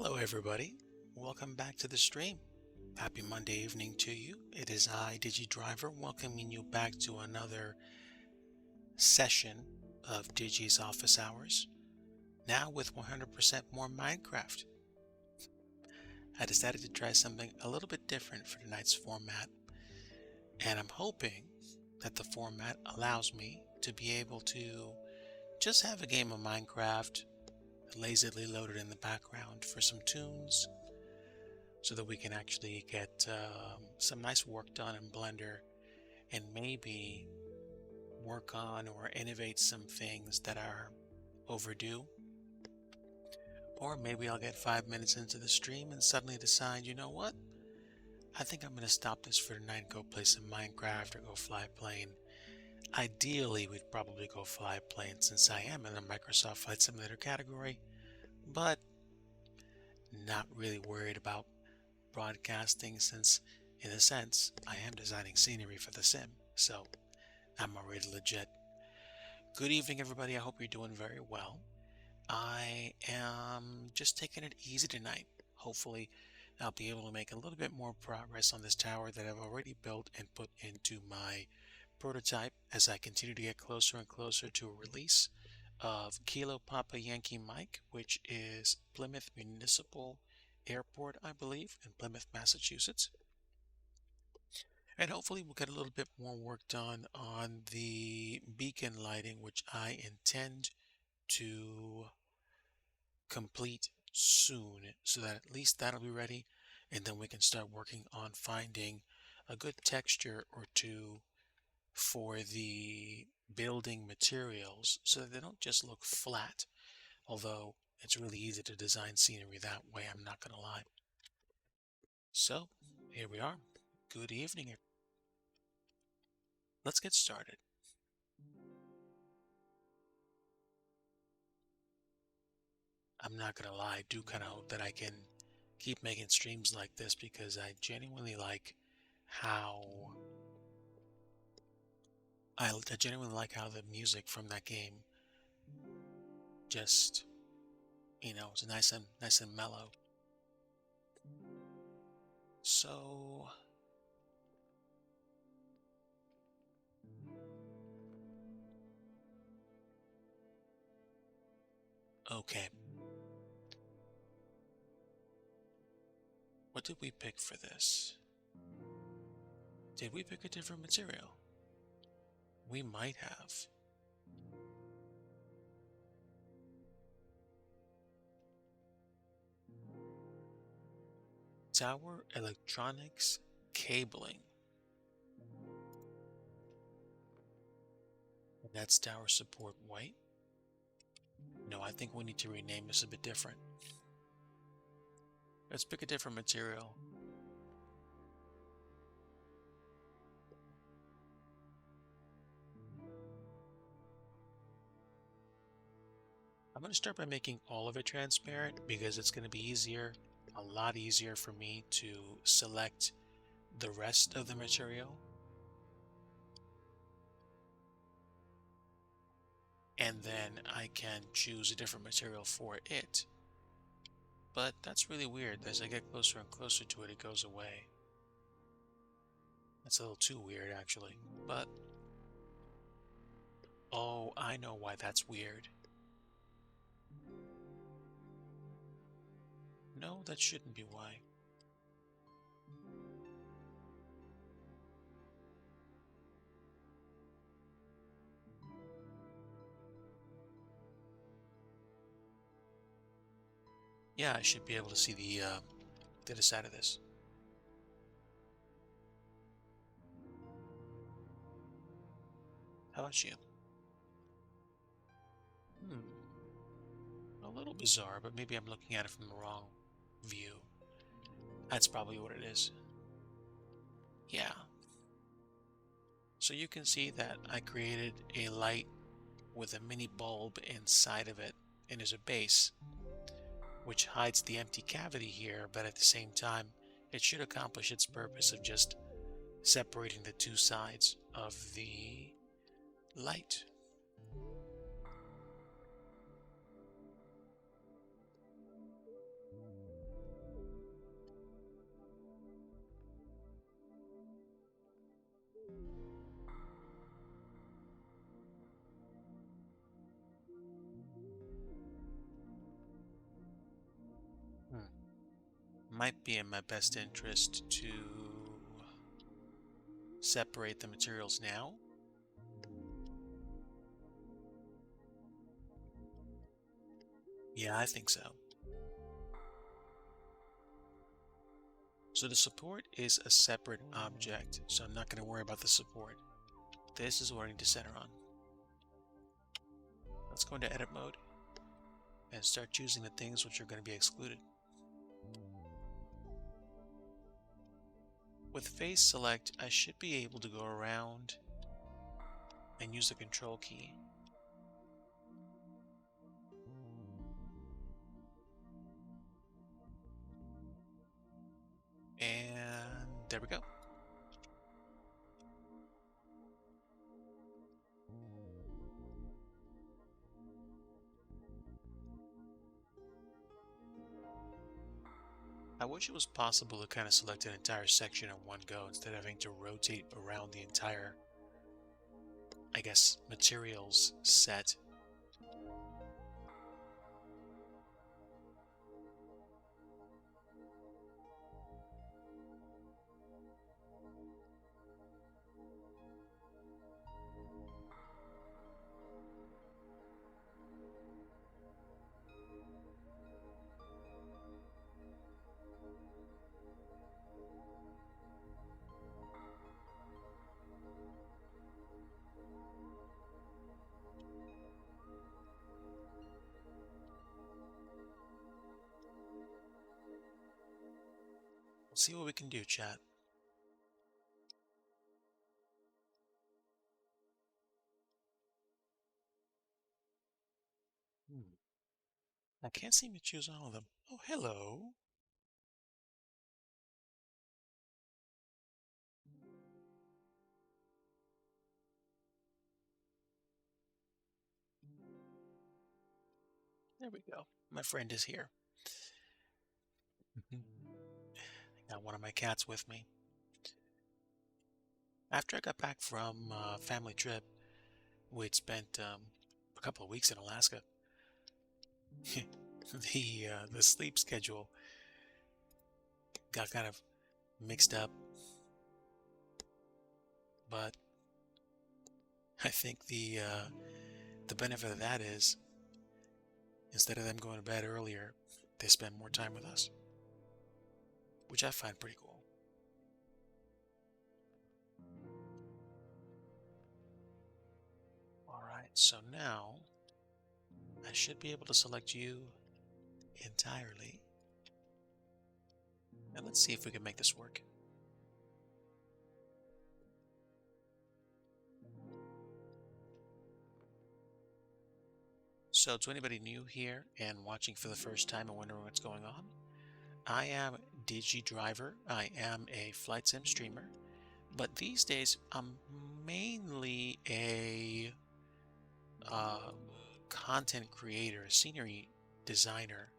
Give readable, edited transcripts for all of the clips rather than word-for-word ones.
Hello, everybody. Welcome back to the stream. Happy Monday evening to you. It is I, DIGI Driver, welcoming you back to another session of DIGI's office hours, now with 100% more Minecraft. I decided to try something a little bit different for tonight's format, and I'm hoping that the format allows me to be able to just have a game of Minecraft lazily loaded in the background for some tunes so that we can actually get some nice work done in Blender and maybe work on or innovate some things that are overdue. Or maybe I'll get 5 minutes into the stream and suddenly decide, you know what? I think I'm going to stop this for tonight and go play some Minecraft or go fly a plane. Ideally, we'd probably go fly a plane since I am in the Microsoft Flight Simulator category, but not really worried about broadcasting since, in a sense, I am designing scenery for the sim, so I'm already legit. Good evening, everybody. I hope you're doing very well. I am just taking it easy tonight. Hopefully, I'll be able to make a little bit more progress on this tower that I've already built and put into my prototype as I continue to get closer and closer to a release of Kilo Papa Yankee Mike, which is Plymouth Municipal Airport, I believe, in Plymouth, Massachusetts. And hopefully we'll get a little bit more work done on the beacon lighting, which I intend to complete soon, so that at least that'll be ready, and then we can start working on finding a good texture or two for the building materials so that they don't just look flat, although it's really easy to design scenery that way, I'm not going to lie. So, here we are. Good evening. Let's get started. I'm not going to lie, I do kind of hope that I can keep making streams like this because I genuinely like how the music from that game just, it's nice and mellow. So okay. What did we pick for this? Did we pick a different material? We might have. Tower electronics cabling. And that's tower support white. No, I think we need to rename this a bit different. Let's pick a different material. I'm going to start by making all of it transparent because it's going to be easier, a lot easier for me to select the rest of the material. And then I can choose a different material for it. But that's really weird. As I get closer and closer to it, it goes away. That's a little too weird, actually. But, oh, I know why that's weird. No, that shouldn't be why. Yeah, I should be able to see the other side of this. How about you? A little bizarre, but maybe I'm looking at it from the wrong view. That's probably what it is. Yeah. So you can see that I created a light with a mini bulb inside of it, and there's a base which hides the empty cavity here, but at the same time it should accomplish its purpose of just separating the two sides of the light. might be in my best interest to separate the materials now. Yeah, I think so. So the support is a separate object, so I'm not going to worry about the support. This is what I need to center on. Let's go into edit mode and start choosing the things which are going to be excluded. With face select, I should be able to go around and use the control key. And there we go. I wish it was possible to kind of select an entire section in one go instead of having to rotate around the entire, I guess, materials set. We'll see what we can do, chat. I can't seem to choose all of them. Oh, hello. There we go. My friend is here. I got one of my cats with me. After I got back from a family trip, we'd spent a couple of weeks in Alaska. The sleep schedule got kind of mixed up, but I think the benefit of that is instead of them going to bed earlier, they spend more time with us, which I find pretty cool. All right, so now I should be able to select you entirely. And let's see if we can make this work. So to anybody new here and watching for the first time and wondering what's going on, I am DIGI Driver. I am a flight sim streamer, but these days I'm mainly a content creator, scenery designer,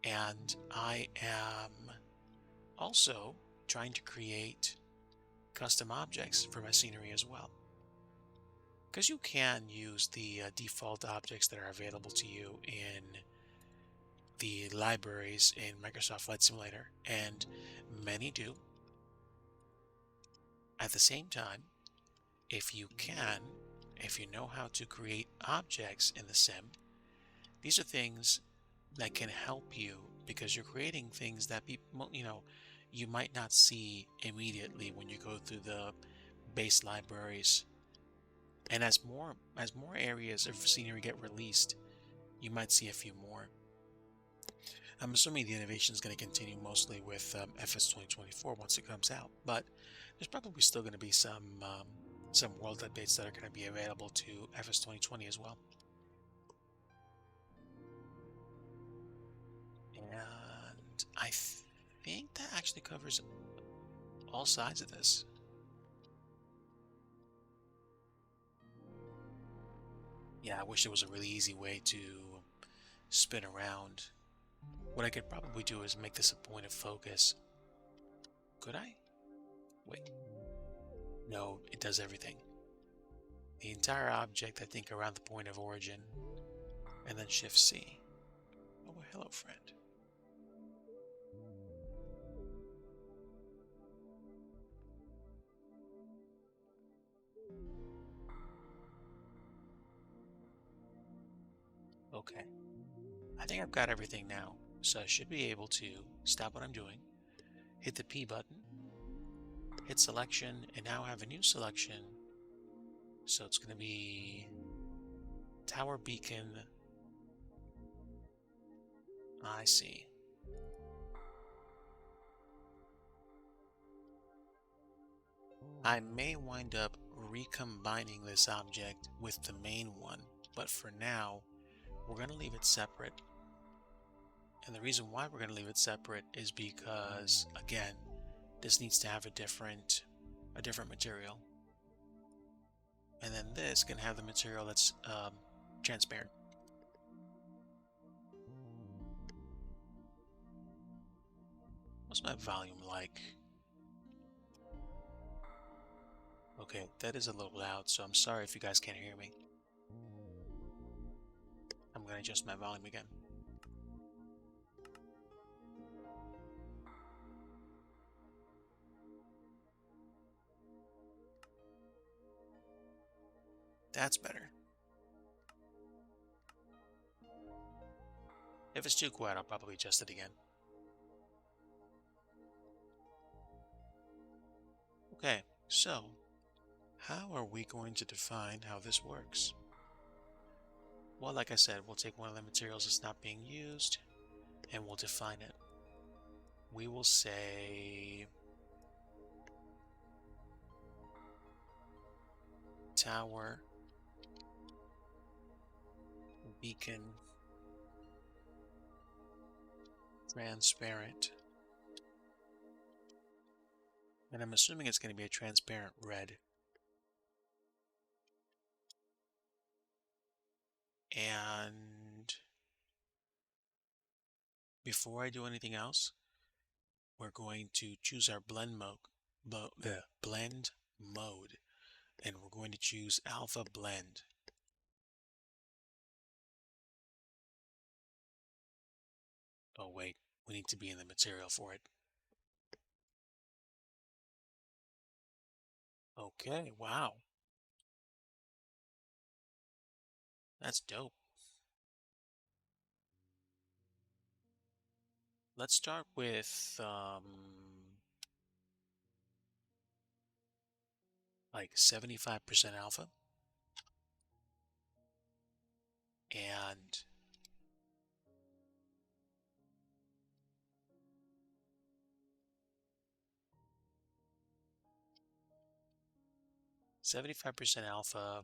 and I am also trying to create custom objects for my scenery as well. Because you can use the default objects that are available to you in the libraries in Microsoft Flight Simulator, and many do. At the same time, if you know how to create objects in the sim, these are things that can help you because you're creating things that people, you might not see immediately when you go through the base libraries. And as more areas of scenery get released, you might see a few more. I'm assuming the innovation is going to continue mostly with FS 2024 once it comes out, but there's probably still going to be some world updates that are going to be available to FS 2020 as well. And I think that actually covers all sides of this. Yeah, I wish there was a really easy way to spin around. What I could probably do is make this a point of focus. Could I? Wait. No, it does everything. The entire object, I think, around the point of origin. And then Shift C. Oh, hello, friend. Okay, I think I've got everything now, so I should be able to stop what I'm doing, hit the P button, hit selection, and now I have a new selection. So it's going to be tower beacon. I see. I may wind up recombining this object with the main one, but for now, we're going to leave it separate. And the reason why we're going to leave it separate is because, again, this needs to have a different material. And then this can have the material that's transparent. What's my volume like? Okay, that is a little loud, so I'm sorry if you guys can't hear me. I'm going to adjust my volume again. That's better. If it's too quiet, I'll probably adjust it again. Okay, so how are we going to define how this works? Well, like I said, we'll take one of the materials that's not being used and we'll define it. We will say tower beacon transparent. And I'm assuming it's going to be a transparent red. And before I do anything else, we're going to choose our blend mode, and we're going to choose alpha blend. Oh wait, we need to be in the material for it. Okay, wow. That's dope. Let's start with like 75% alpha and 75% alpha.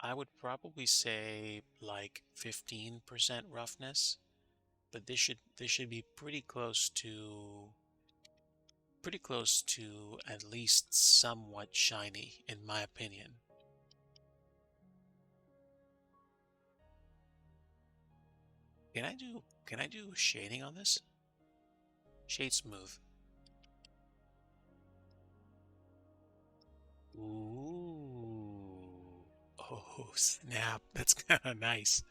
I would probably say like 15% roughness, but this should be pretty close to at least somewhat shiny in my opinion. Can I do shading on this? Shade smooth. Ooh. Oh, snap. That's kind of nice.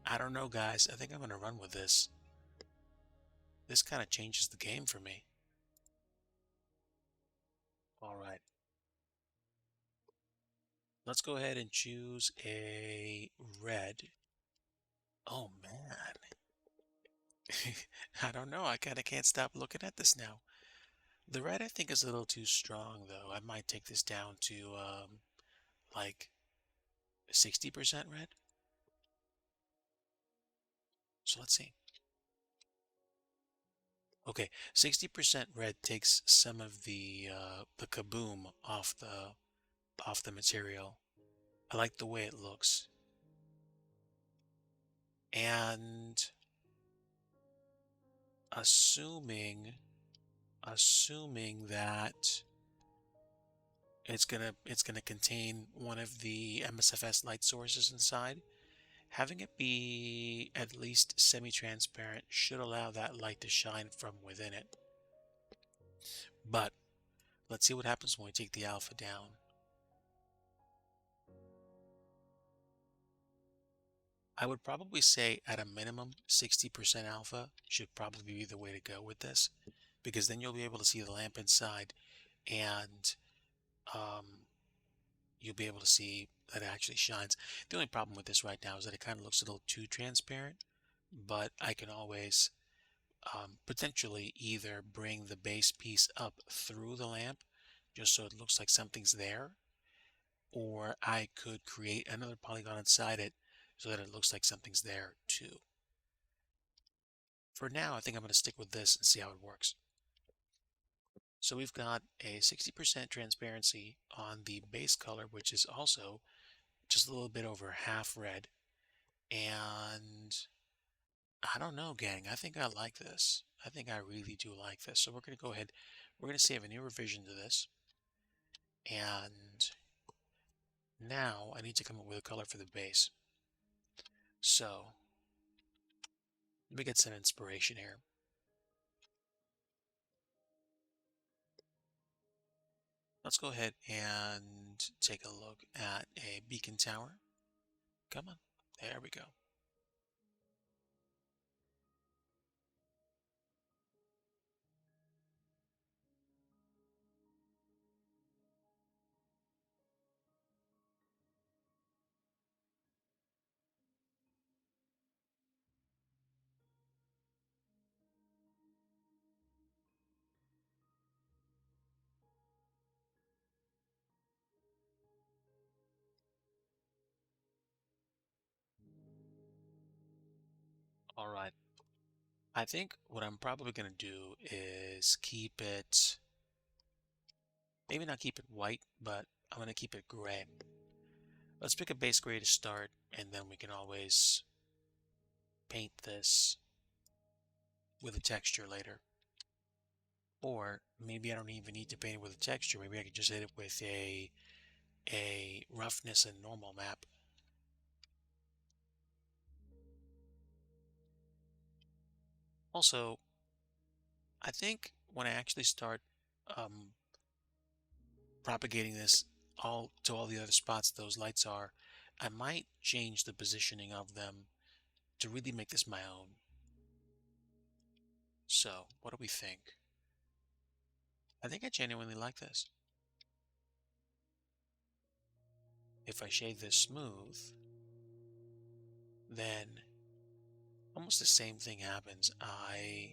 I don't know, guys. I think I'm going to run with this. This kind of changes the game for me. All right. Let's go ahead and choose a red. Oh, man. I don't know. I kind of can't stop looking at this now. The red I think is a little too strong, though. I might take this down to like 60% red. So let's see. Okay, 60% red takes some of the kaboom off the material. I like the way it looks. And assuming that it's gonna contain one of the MSFS light sources inside, having it be at least semi-transparent should allow that light to shine from within it. But let's see what happens when we take the alpha down. I would probably say at a minimum, 60% alpha should probably be the way to go with this, because then you'll be able to see the lamp inside, and um, you'll be able to see that it actually shines. The only problem with this right now is that it kind of looks a little too transparent, but I can always potentially either bring the base piece up through the lamp just so it looks like something's there, or I could create another polygon inside it so that it looks like something's there too. For now, I think I'm going to stick with this and see how it works. So we've got a 60% transparency on the base color, which is also just a little bit over half red. And I don't know, gang. I think I like this. I think I really do like this. So we're going to go ahead. We're going to save a new revision to this. And now I need to come up with a color for the base. So let me get some inspiration here. Let's go ahead and take a look at a beacon tower. Come on. There we go. All right. I think what I'm probably going to do is keep it, maybe not keep it white, but I'm going to keep it gray. Let's pick a base gray to start, and then we can always paint this with a texture later. Or maybe I don't even need to paint it with a texture. Maybe I could just hit it with a roughness and normal map. Also, I think when I actually start um, propagating this all to all the other spots those lights are, I might change the positioning of them to really make this my own. So, what do we think? I think I genuinely like this. If I shade this smooth, then almost the same thing happens. I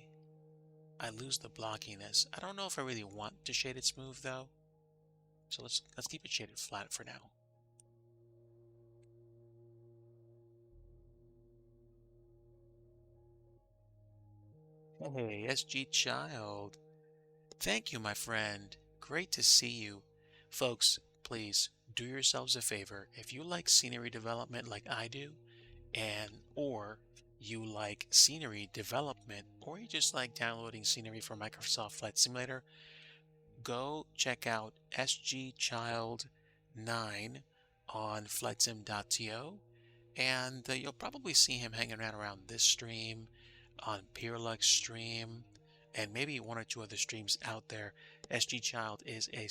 lose the blockiness. I don't know if I really want to shade it smooth though. So let's keep it shaded flat for now. Hey, SG Child. Thank you, my friend. Great to see you. Folks, please do yourselves a favor. If you like scenery development like I do, or you like scenery development, or you just like downloading scenery from Microsoft Flight Simulator, go check out SG Child 9 on flightsim.to, and you'll probably see him hanging around this stream, on Peerlux stream, and maybe one or two other streams out there. SG Child is a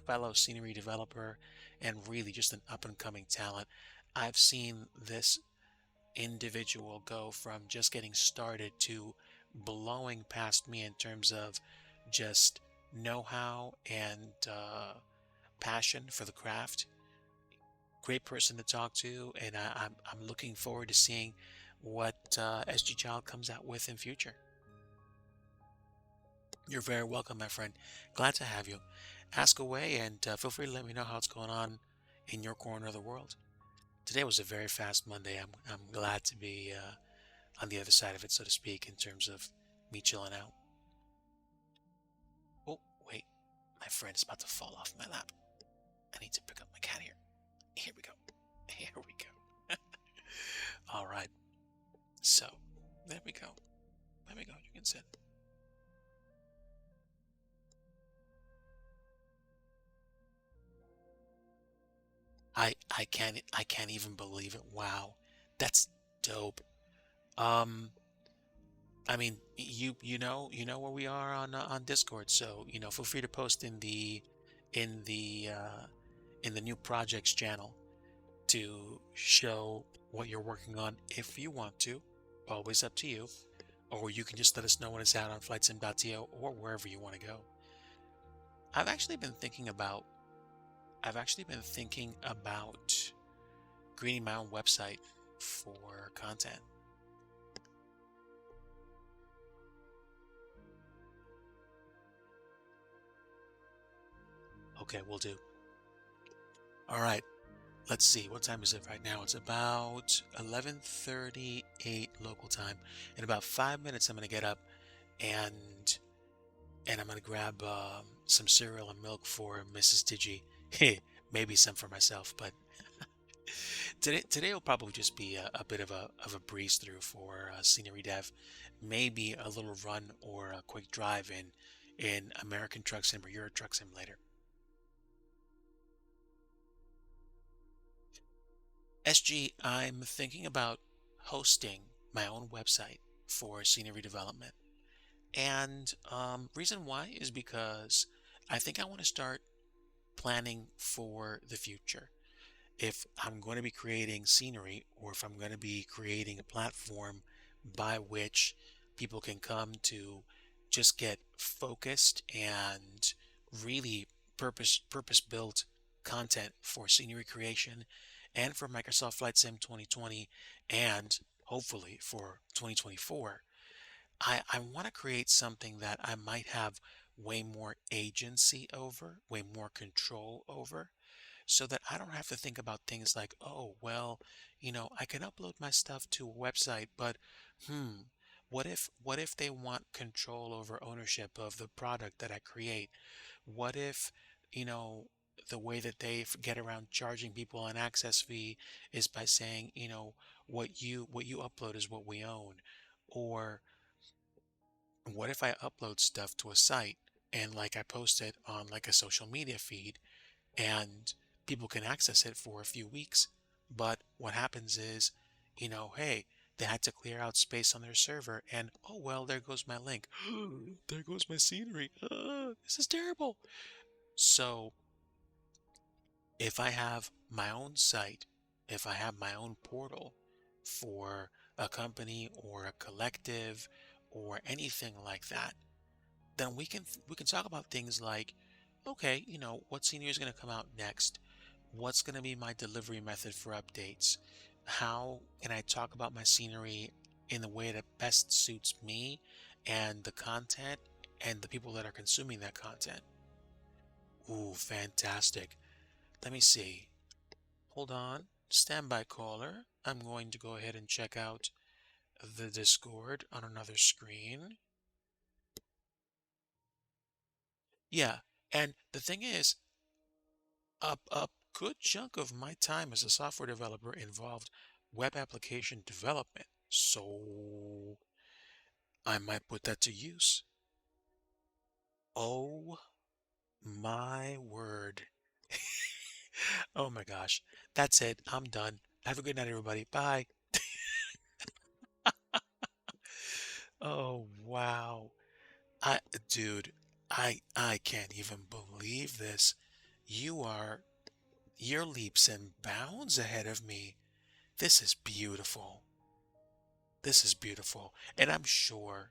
fellow scenery developer and really just an up-and-coming talent. I've seen this individual go from just getting started to blowing past me in terms of just know-how and passion for the craft. Great person to talk to, and I'm looking forward to seeing what SG Child comes out with in future. You're very welcome, my friend. Glad to have you. Ask away, and feel free to let me know how it's going on in your corner of the world. Today was a very fast Monday. I'm glad to be on the other side of it, so to speak, in terms of me chilling out. Oh, wait. My friend is about to fall off my lap. I need to pick up my cat here. Here we go. Here we go. All right. So, there we go. There we go. You can sit. I can't even believe it. Wow. That's dope. Um I mean, you know where we are on Discord, so feel free to post in the in the new projects channel to show what you're working on if you want to. Always up to you. Or you can just let us know when it's out on flightsim.to or wherever you want to go. I've actually been thinking about I've actually been thinking about creating my own website for content. Okay, we'll do. All right. Let's see. What time is it right now? It's about 11:38 local time. In about 5 minutes, I'm going to get up and I'm going to grab some cereal and milk for Mrs. Digi. Maybe some for myself, but today will probably just be a bit of a breeze through for scenery dev. Maybe a little run or a quick drive in American Truck Sim or Euro Truck Sim later. SG, I'm thinking about hosting my own website for scenery development. And reason why is because I think I want to start planning for the future. If I'm going to be creating scenery or if I'm going to be creating a platform by which people can come to just get focused and really purpose built content for scenery creation and for Microsoft Flight Sim 2020 and hopefully for 2024, I want to create something that I might have way more agency over, way more control over, so that I don't have to think about things like, oh, well, I can upload my stuff to a website, but what if they want control over ownership of the product that I create? What if, you know, the way that they get around charging people an access fee is by saying, what you upload is what we own, or what if I upload stuff to a site and like I post it on like a social media feed and people can access it for a few weeks. But what happens is, hey, they had to clear out space on their server, and oh well, there goes my link. There goes my scenery. This is terrible. So, if I have my own site, if I have my own portal for a company or a collective or anything like that, then we can talk about things like, okay, what senior is going to come out next? What's going to be my delivery method for updates? How can I talk about my scenery in the way that best suits me and the content and the people that are consuming that content? Ooh, fantastic. Let me see. Hold on. Standby caller. I'm going to go ahead and check out the Discord on another screen. Yeah, and the thing is, a good chunk of my time as a software developer involved web application development. So I might put that to use. Oh my word. Oh my gosh. That's it. I'm done. Have a good night, everybody. Bye. Oh wow. I dude, I can't even believe this. You are you're leaps and bounds ahead of me. This is beautiful. This is beautiful. And I'm sure,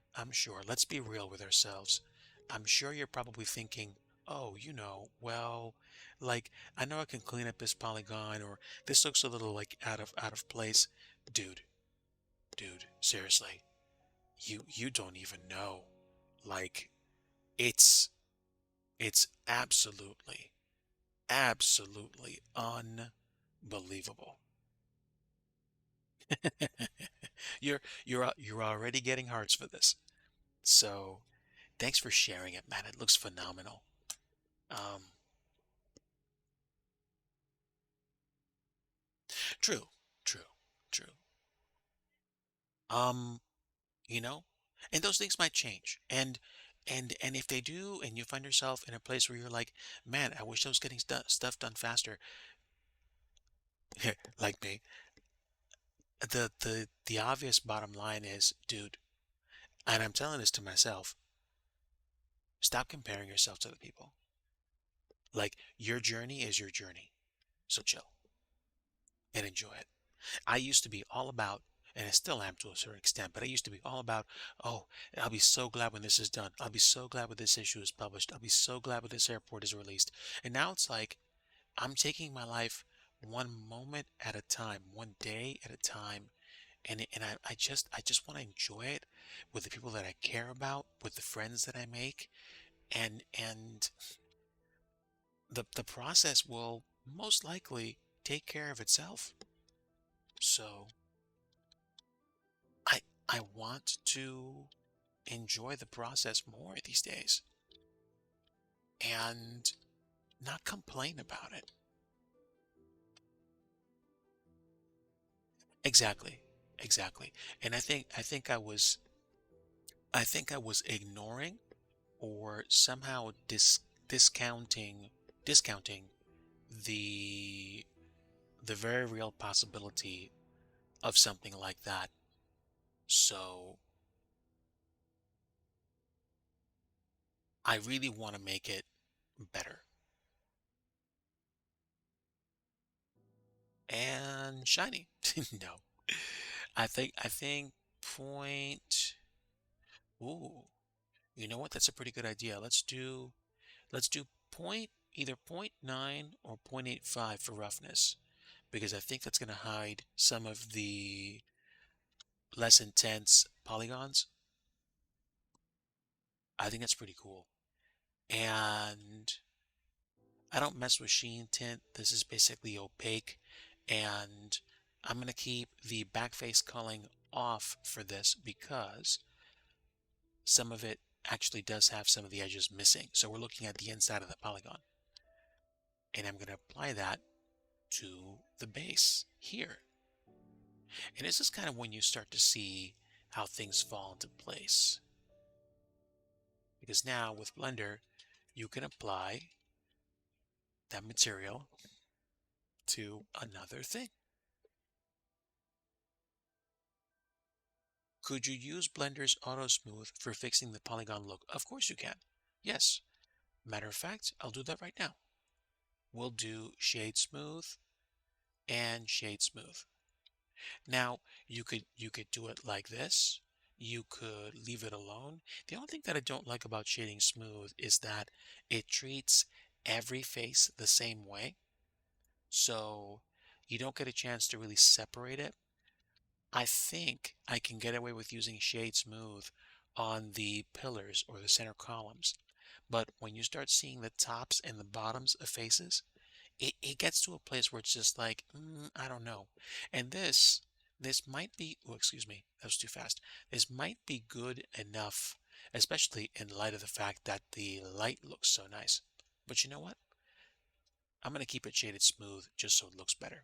let's be real with ourselves. I'm sure you're probably thinking, oh, well, like I know I can clean up this polygon or this looks a little like out of place. Dude, dude, seriously. You don't even know. Like it's it's absolutely unbelievable. You're already getting hearts for this. So thanks for sharing it, man. It looks phenomenal. Um, true, true, true. Um, you know, and those things might change. And if they do, and you find yourself in a place where you're like, man, I wish I was getting stuff done faster, like me. The obvious bottom line is, dude, and I'm telling this to myself, stop comparing yourself to the people. Like your journey is your journey. So chill and enjoy it. I used to be all about, and I still am to a certain extent, but I used to be all about, oh, I'll be so glad when this is done. I'll be so glad when this issue is published. I'll be so glad when this airport is released. And now it's like I'm taking my life one moment at a time, one day at a time, and I just want to enjoy it with the people that I care about, with the friends that I make, and the process will most likely take care of itself. So I I want to enjoy the process more these days and not complain about it. Exactly. Exactly. And I think I was ignoring or somehow discounting discounting the the very real possibility of something like that. So I really want to make it better and shiny. No. I think point ooh, you know what? That's a pretty good idea. Let's do either point 0.9 or 0.85 for roughness because I think that's going to hide some of the less intense polygons. I think that's pretty cool. And I don't mess with sheen tint. This is basically opaque. And I'm going to keep the backface culling off for this because some of it actually does have some of the edges missing. So we're looking at the inside of the polygon. And I'm going to apply that to the base here. And this is kind of when you start to see how things fall into place. Because now with Blender, you can apply that material to another thing. Could you use Blender's Auto Smooth for fixing the polygon look? Of course you can. Yes. Matter of fact, I'll do that right now. We'll do Shade Smooth and Shade Smooth. Now, you could do it like this. You could leave it alone. The only thing that I don't like about shading smooth is that it treats every face the same way. So you don't get a chance to really separate it. I think I can get away with using shade smooth on the pillars or the center columns. But when you start seeing the tops and the bottoms of faces, it gets to a place where it's just like, I don't know. And this might be, oh, excuse me, that was too fast. This might be good enough, especially in light of the fact that the light looks so nice. But you know what? I'm going to keep it shaded smooth just so it looks better.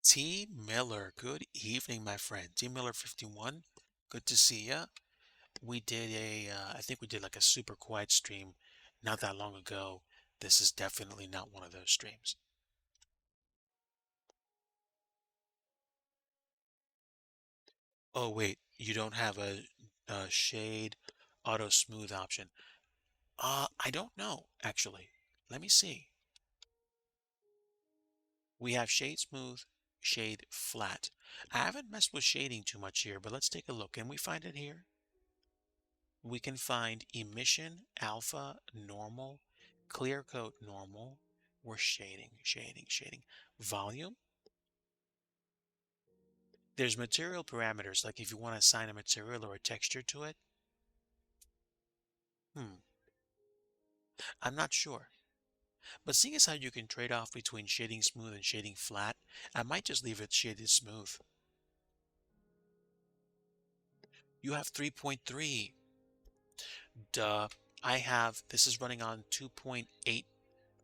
T. Miller, good evening, my friend. T. Miller 51, good to see ya. We did I think we did like a super quiet stream not that long ago. This is definitely not one of those streams. Oh, wait, you don't have a shade auto smooth option. I don't know, actually. Let me see. We have shade smooth, shade flat. I haven't messed with shading too much here, but let's take a look. Can we find it here? We can find emission, alpha, normal, clear coat, normal. We're shading. Volume. There's material parameters, like if you want to assign a material or a texture to it. Hmm, I'm not sure. But seeing as how you can trade off between shading smooth and shading flat, I might just leave it shaded smooth. You have 3.3. Duh. This is running on 2.8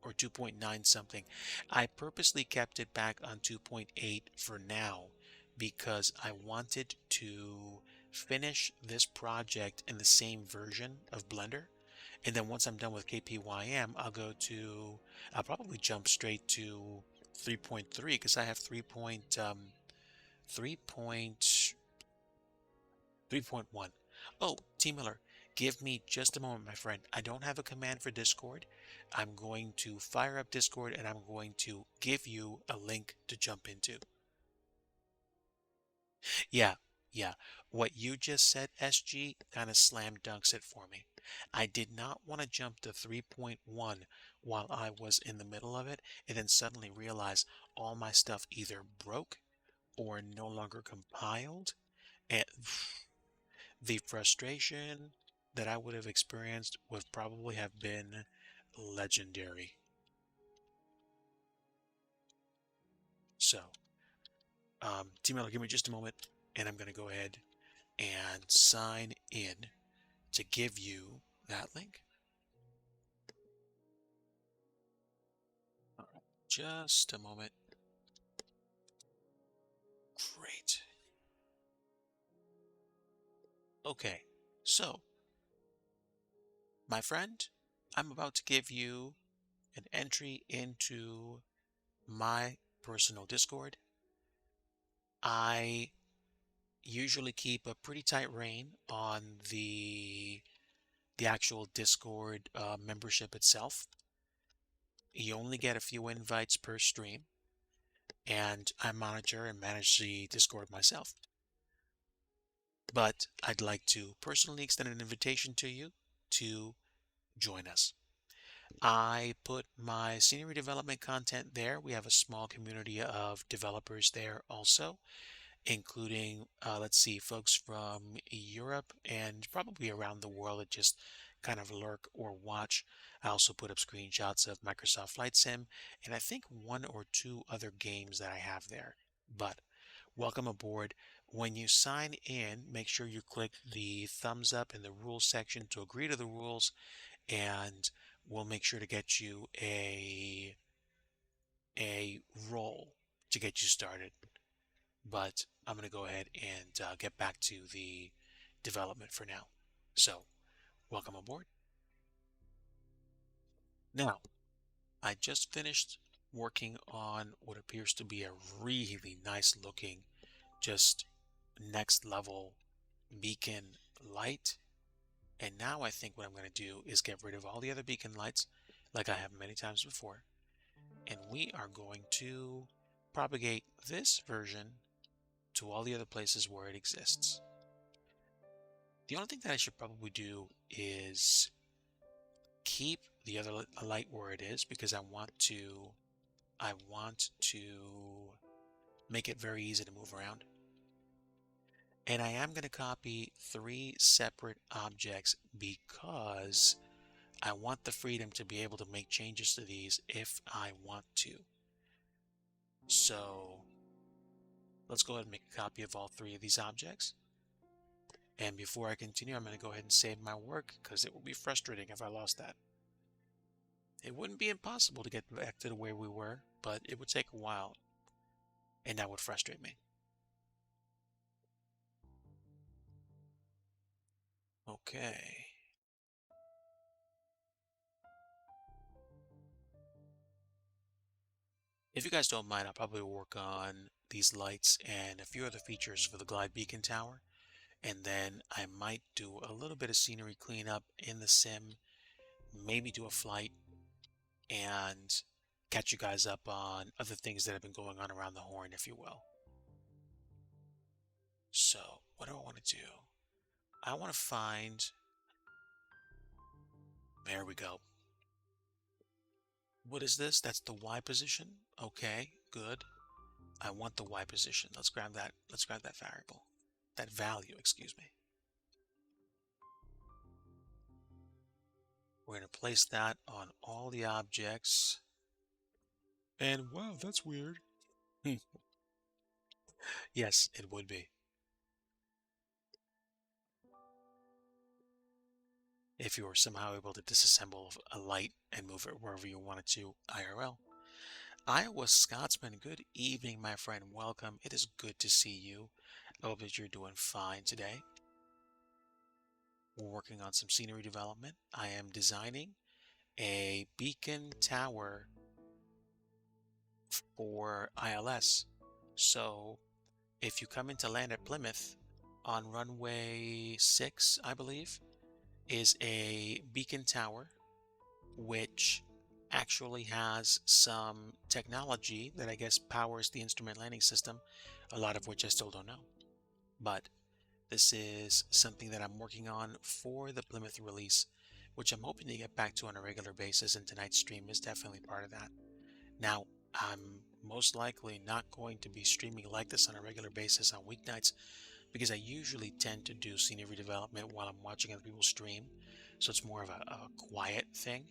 or 2.9 something. I purposely kept it back on 2.8 for now because I wanted to finish this project in the same version of Blender. And then once I'm done with KPYM, I'll probably jump straight to 3.3 because I have 3.3.1. Oh, T Miller, Give me just a moment, my friend. I don't have a command for Discord. I'm going to fire up Discord and I'm going to give you a link to jump into. Yeah, yeah. What you just said, SG, kind of slam dunks it for me. I did not want to jump to 3.1 while I was in the middle of it and then suddenly realize all my stuff either broke or no longer compiled. And the frustration that I would have experienced would probably have been legendary. So, Team Miller, give me just a moment, and I'm going to go ahead and sign in to give you that link. All right, just a moment. Great. Okay, so, my friend, I'm about to give you an entry into my personal Discord. I usually keep a pretty tight rein on the actual Discord membership itself. You only get a few invites per stream, and I monitor and manage the Discord myself. But I'd like to personally extend an invitation to you to join us. I put my scenery development content there. We have a small community of developers there also, including, let's see, folks from Europe and probably around the world that just kind of lurk or watch. I also put up screenshots of Microsoft Flight Sim and I think one or two other games that I have there. But welcome aboard. When you sign in, make sure you click the thumbs up in the rules section to agree to the rules, and we'll make sure to get you a role to get you started. But I'm going to go ahead and get back to the development for now. So, welcome aboard. Now, I just finished working on what appears to be a really nice looking, just next level beacon light. And now I think what I'm going to do is get rid of all the other beacon lights, like I have many times before. And we are going to propagate this version to all the other places where it exists. The only thing that I should probably do is keep the other light where it is, because I want to make it very easy to move around. And I am going to copy 3 separate objects because I want the freedom to be able to make changes to these if I want to. So let's go ahead and make a copy of all 3 of these objects. And before I continue, I'm going to go ahead and save my work because it will be frustrating if I lost that. It wouldn't be impossible to get back to the way we were, but it would take a while, and that would frustrate me. Okay. If you guys don't mind, I'll probably work on these lights and a few other features for the Glide Beacon Tower. And then I might do a little bit of scenery cleanup in the sim, maybe do a flight, and catch you guys up on other things that have been going on around the horn, if you will. So, what do I want to do? I want to find... There we go. What is this? That's the Y position? Okay, good. I want the Y position. Let's grab that. Let's grab that variable. That value, excuse me. We're going to place that on all the objects. And wow, that's weird. Yes, it would be. If you were somehow able to disassemble a light and move it wherever you wanted to IRL. Iowa Scotsman, good evening, my friend. Welcome. It is good to see you. I hope that you're doing fine today. We're working on some scenery development. I am designing a beacon tower for ILS. So if you come into land at Plymouth on runway 6, I believe, is a beacon tower, which actually has some technology that I guess powers the instrument landing system, a lot of which I still don't know. But this is something that I'm working on for the Plymouth release, which I'm hoping to get back to on a regular basis, and tonight's stream is definitely part of that. Now, I'm most likely not going to be streaming like this on a regular basis on weeknights because I usually tend to do scenery development while I'm watching other people stream. So it's more of a quiet thing.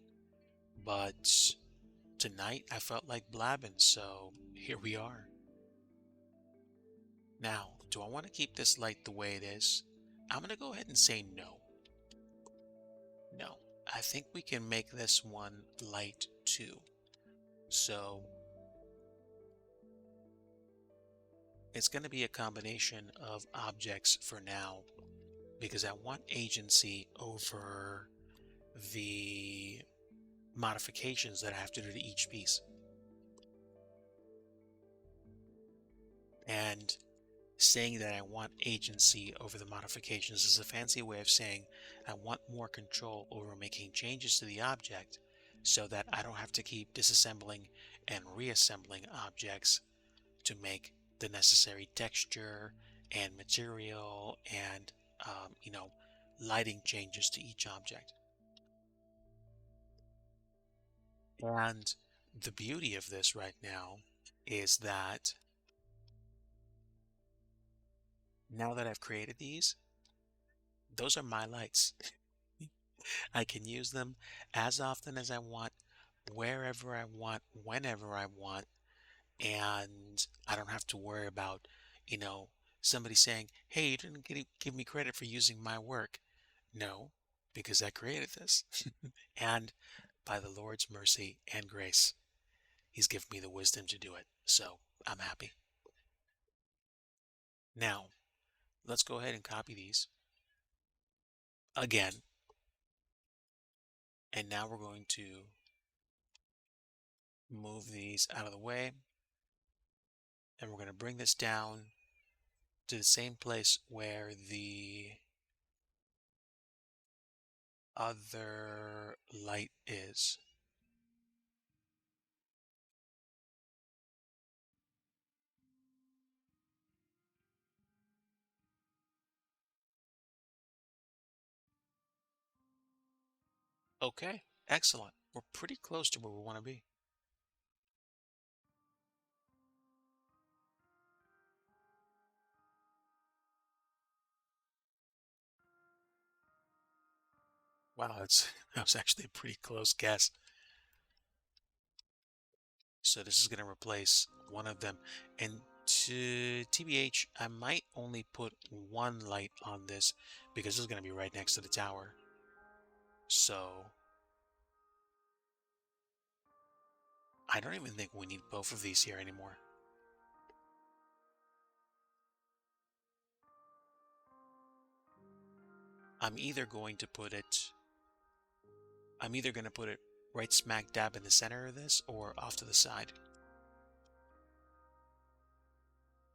But tonight I felt like blabbing, so here we are. Now, do I want to keep this light the way it is? I'm going to go ahead and say no. No. I think we can make this one light too. So it's going to be a combination of objects for now because I want agency over the modifications that I have to do to each piece. And saying that I want agency over the modifications is a fancy way of saying I want more control over making changes to the object so that I don't have to keep disassembling and reassembling objects to make the necessary texture and material and lighting changes to each object. And the beauty of this right now is that now that I've created these, those are my lights. I can use them as often as I want, wherever I want, whenever I want, and I don't have to worry about, you know, somebody saying, "Hey, you didn't give me credit for using my work." No, because I created this. And by the Lord's mercy and grace, He's given me the wisdom to do it. So I'm happy. Now, let's go ahead and copy these again. And now we're going to move these out of the way. And we're going to bring this down to the same place where the other light is. Okay, excellent. We're pretty close to where we want to be. Wow, that was actually a pretty close guess. So this is going to replace one of them. And to TBH, I might only put one light on this because this is going to be right next to the tower. So I don't even think we need both of these here anymore. I'm either going to put it right smack dab in the center of this or off to the side.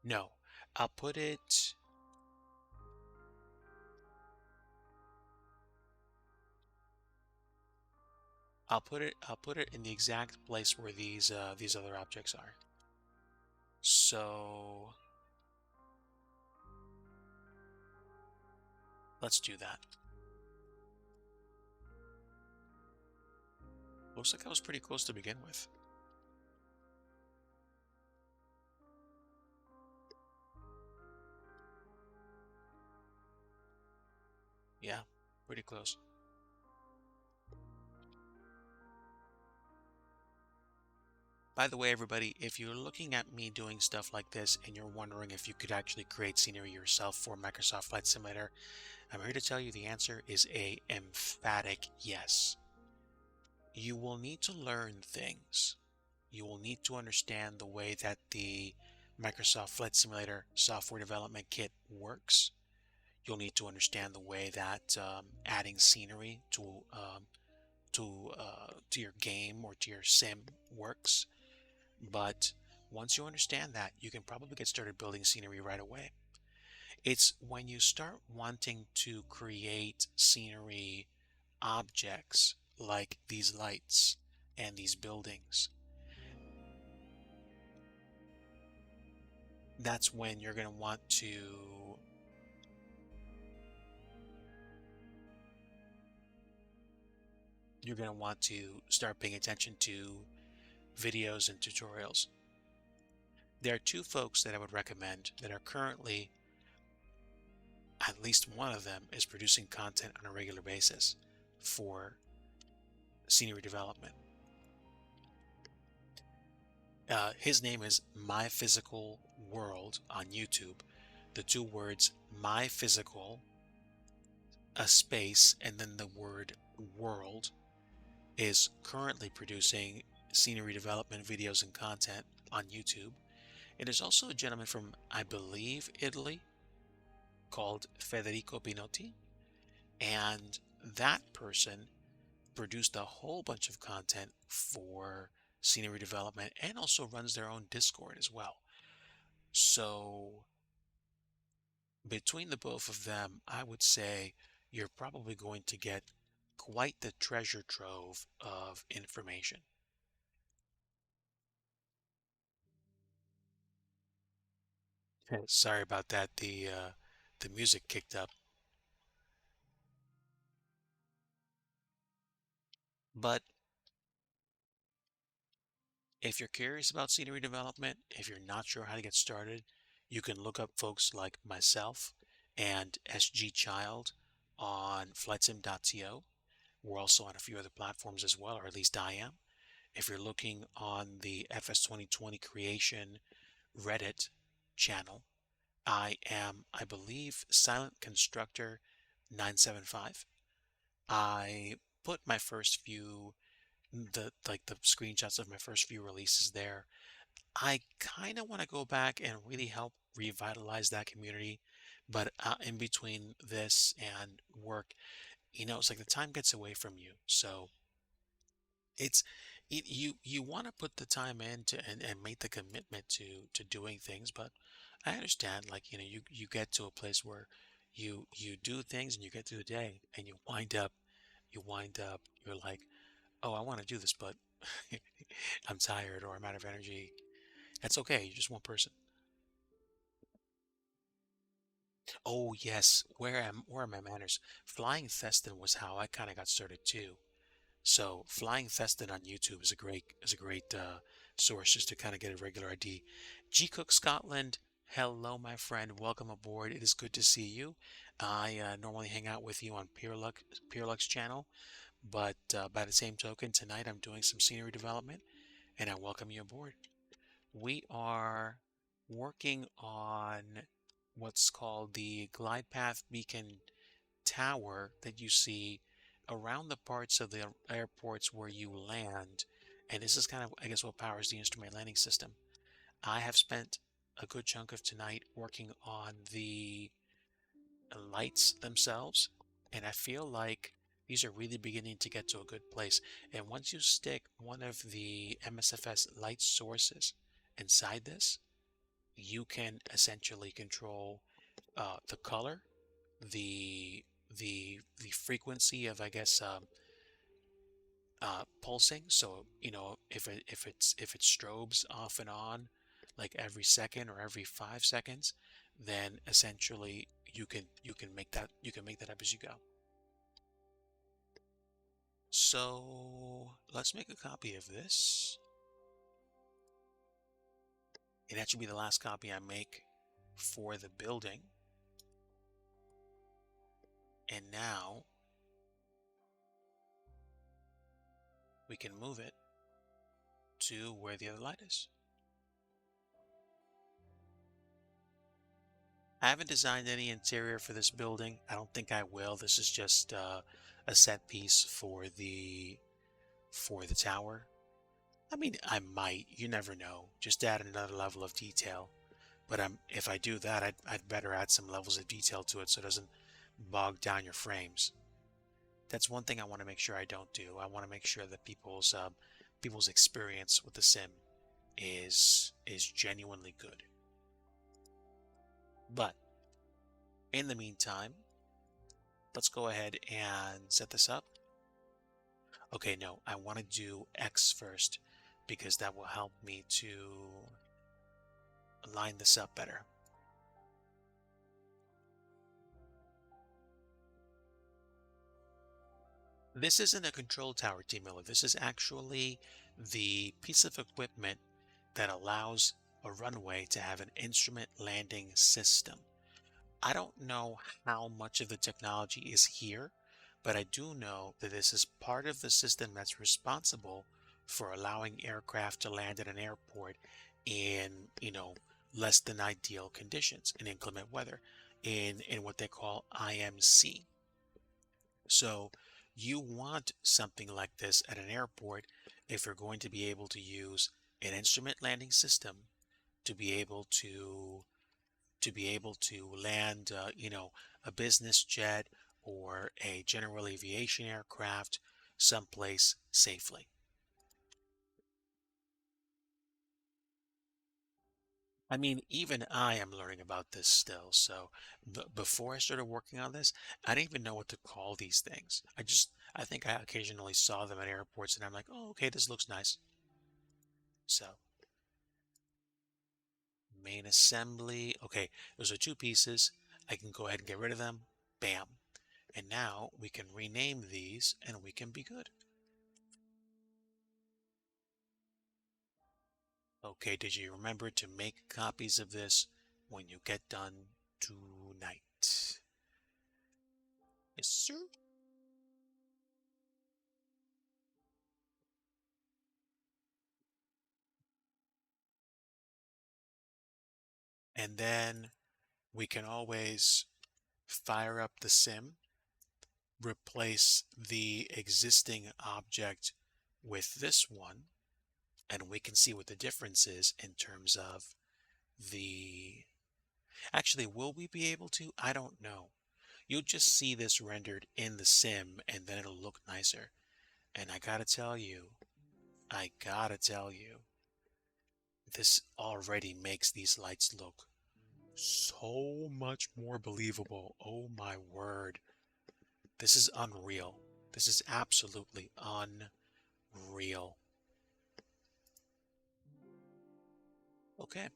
No, I'll put it I'll put it in the exact place where these other objects are. So let's do that. Looks like I was pretty close to begin with. Yeah, pretty close. By the way, everybody, if you're looking at me doing stuff like this and you're wondering if you could actually create scenery yourself for Microsoft Flight Simulator, I'm here to tell you the answer is a emphatic yes. You will need to learn things. You will need to understand the way that the Microsoft Flight Simulator software development kit works. You'll need to understand the way that adding scenery to your game or to your sim works. But once you understand that, you can probably get started building scenery right away. It's when you start wanting to create scenery objects like these lights and these buildings, that's when you're going to want to start paying attention to videos and tutorials. There are two folks that I would recommend that are currently, at least one of them is producing content on a regular basis for scenery development. His name is My Physical World on YouTube. The two words My Physical, a space, and then the word world, is currently producing scenery development videos and content on YouTube. It is also a gentleman from, I believe, Italy, called Federico Pinotti, and that person produced a whole bunch of content for scenery development and also runs their own Discord as well. So between the both of them, I would say you're probably going to get quite the treasure trove of information. Sorry about that. The music kicked up. But if you're curious about scenery development, if you're not sure how to get started, you can look up folks like myself and SG Child on flightsim.to. We're also on a few other platforms as well, or at least I am. If you're looking on the FS 2020 Creation Reddit channel, I am, I believe, Silent Constructor 975. I put my first few, the screenshots of my first few releases there. I kind of want to go back and really help revitalize that community, but in between this and work, it's like the time gets away from you. So it's you want to put the time in to and make the commitment to doing things, but I understand, like, you get to a place where you do things and you get through the day and you wind up you're like, oh, I want to do this, but I'm tired or I'm out of energy. That's okay. You're just one person. Oh yes, where are my manners? Flying Theston was how I kind of got started too. So Flying Theston on YouTube is a great source just to kind of get a regular ID. G Cook Scotland, hello my friend, welcome aboard. It is good to see you. I normally hang out with you on Peerluck's channel, but by the same token, tonight I'm doing some scenery development, and I welcome you aboard. We are working on what's called the glide path beacon tower that you see around the parts of the airports where you land. And this is kind of, I guess, what powers the instrument landing system. I have spent a good chunk of tonight working on the lights themselves, and I feel like these are really beginning to get to a good place. And once you stick one of the MSFS light sources inside this, you can essentially control the color, the the frequency of, I guess, pulsing. So if it strobes off and on like every second or every 5 seconds, then essentially you can make that up as you go. So let's make a copy of this, and that should be the last copy I make for the building. And now we can move it to where the other light is. I haven't designed any interior for this building. I don't think I will. This is just a set piece for the tower. I mean, I might. You never know. Just add another level of detail. But if I do that, I'd better add some levels of detail to it so it doesn't bog down your frames. That's one thing I want to make sure I don't do. I want to make sure that people's experience with the sim is genuinely good. But in the meantime, let's go ahead and set this up. Okay, no, I want to do X first because that will help me to line this up better. This isn't a control tower, T. Miller. This is actually the piece of equipment that allows a runway to have an instrument landing system. I don't know how much of the technology is here, but I do know that this is part of the system that's responsible for allowing aircraft to land at an airport in, less than ideal conditions in inclement weather in what they call IMC. So you want something like this at an airport if you're going to be able to use an instrument landing system to be able to land, a business jet or a general aviation aircraft someplace safely. I mean, even I am learning about this still. So before I started working on this, I didn't even know what to call these things. I think I occasionally saw them at airports and I'm like, oh, okay, this looks nice. So main assembly. Okay, those are two pieces. I can go ahead and get rid of them. Bam. And now we can rename these and we can be good. Okay, did you remember to make copies of this when you get done tonight? Yes, sir. And then we can always fire up the sim, replace the existing object with this one, and we can see what the difference is in terms of the... Actually, will we be able to? I don't know. You'll just see this rendered in the sim and then it'll look nicer. And I gotta tell you, this already makes these lights look so much more believable. Oh my word. This is unreal. This is absolutely unreal. Okay.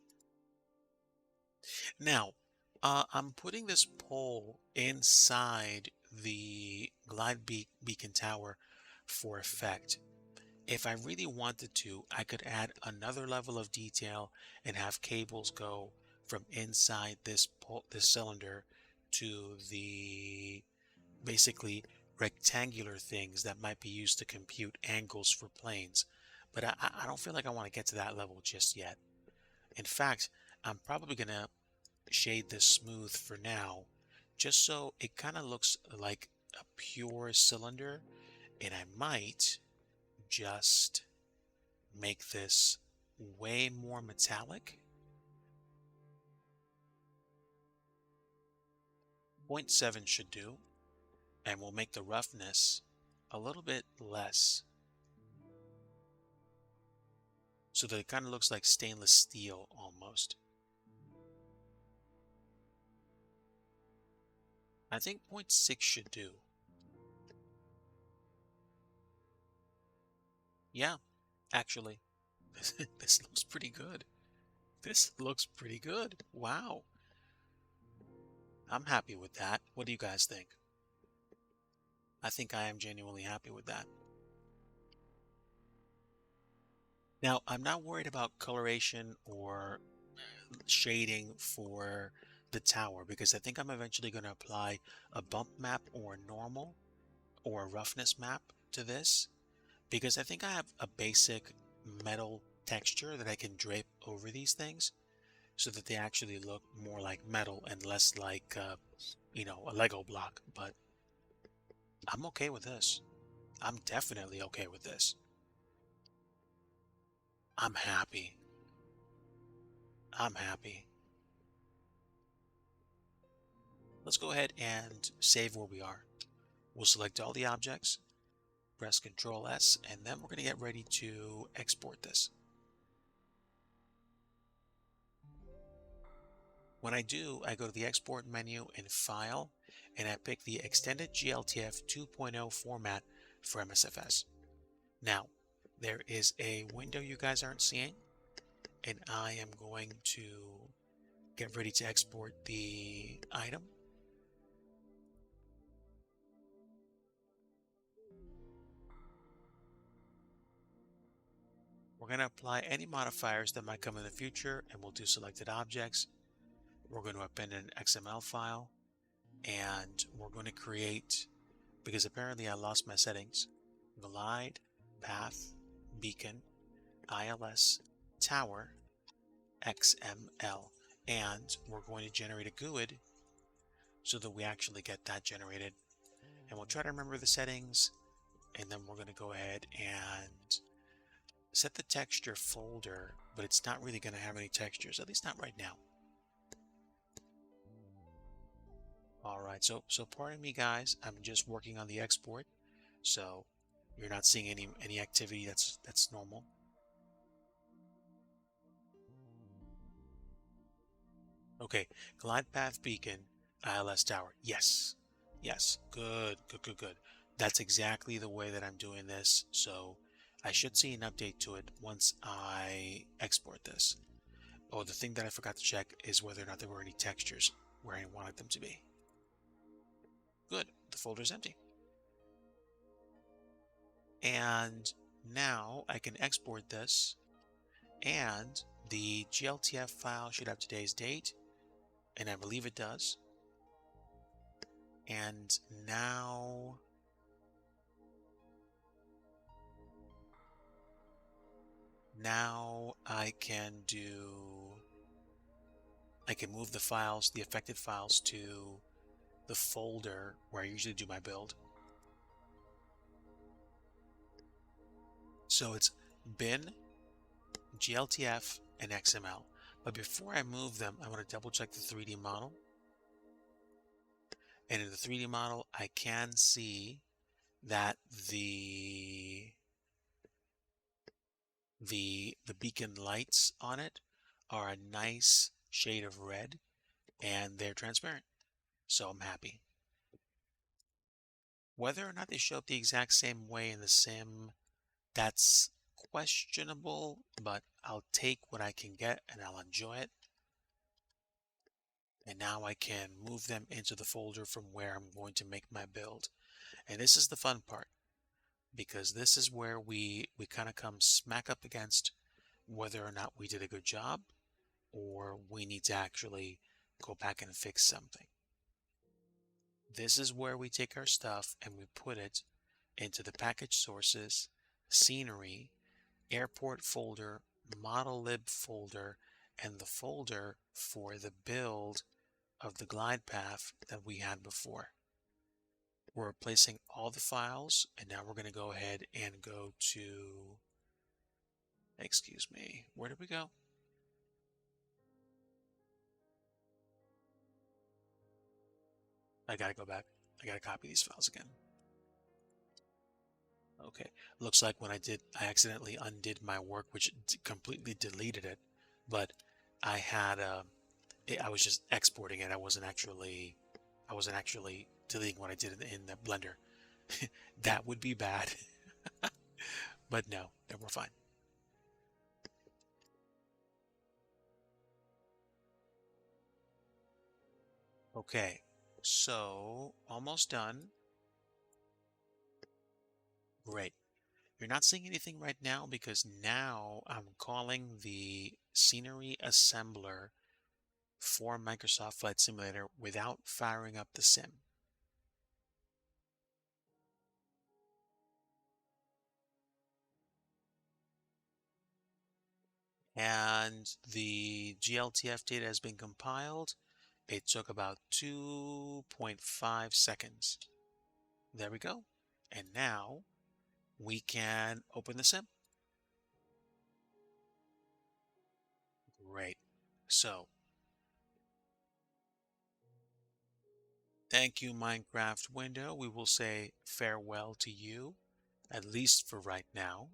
Now, I'm putting this pole inside the beacon tower for effect. If I really wanted to, I could add another level of detail and have cables go from inside this cylinder to the basically rectangular things that might be used to compute angles for planes. But I don't feel like I want to get to that level just yet. In fact, I'm probably going to shade this smooth for now, just so it kind of looks like a pure cylinder, and I might just make this way more metallic. 0.7 should do, and we'll make the roughness a little bit less so that it kind of looks like stainless steel almost. I think 0.6 should do. Yeah, actually, this looks pretty good. This looks pretty good. Wow. I'm happy with that. What do you guys think? I think I am genuinely happy with that. Now, I'm not worried about coloration or shading for the tower because I think I'm eventually going to apply a bump map or a normal or a roughness map to this because I think I have a basic metal texture that I can drape over these things so that they actually look more like metal and less like, a Lego block. But I'm okay with this. I'm definitely okay with this. I'm happy. I'm happy. Let's go ahead and save where we are. We'll select all the objects, press Control S, and then we're going to get ready to export this. When I do, I go to the Export menu in File, and I pick the Extended GLTF 2.0 format for MSFS. Now, there is a window you guys aren't seeing, and I am going to get ready to export the item. We're going to apply any modifiers that might come in the future, and we'll do selected objects. We're going to append an XML file, and we're going to create, because apparently I lost my settings, glide, path, beacon, ILS, tower, XML. And we're going to generate a GUID so that we actually get that generated. And we'll try to remember the settings, and then we're going to go ahead and set the texture folder, but it's not really going to have any textures, at least not right now. All right, so pardon me guys, I'm just working on the export, so you're not seeing any activity. That's normal. Okay, glide path beacon, ILS tower. Yes, yes, good, good, good, good. That's exactly the way that I'm doing this, so I should see an update to it once I export this. Oh, the thing that I forgot to check is whether or not there were any textures where I wanted them to be. Good, the folder's empty. And now I can export this, and the GLTF file should have today's date, and I believe it does. And now I can move the files, the affected files, to the folder where I usually do my build. So it's bin, GLTF, and XML. But before I move them, I want to double check the 3D model. And in the 3D model, I can see that the beacon lights on it are a nice shade of red, and they're transparent. So I'm happy. Whether or not they show up the exact same way in the sim, that's questionable, but I'll take what I can get and I'll enjoy it. And now I can move them into the folder from where I'm going to make my build. And this is the fun part, because this is where we kind of come smack up against whether or not we did a good job or we need to actually go back and fix something. This is where we take our stuff and we put it into the package sources, scenery, airport folder, model lib folder, and the folder for the build of the glide path that we had before. We're replacing all the files, and now we're going to go ahead and go to, excuse me, where did we go? I gotta go back. I gotta copy these files again. Okay, looks like when I accidentally undid my work, which completely deleted it, but I had I was just exporting it. I wasn't actually deleting what I did in the Blender. That would be bad. But no, we're fine. Okay, so almost done. Great. You're not seeing anything right now because now I'm calling the scenery assembler for Microsoft Flight Simulator without firing up the sim. And the GLTF data has been compiled. It took about 2.5 seconds. There we go. And now we can open the sim. Great. So, thank you, Minecraft window. We will say farewell to you, at least for right now.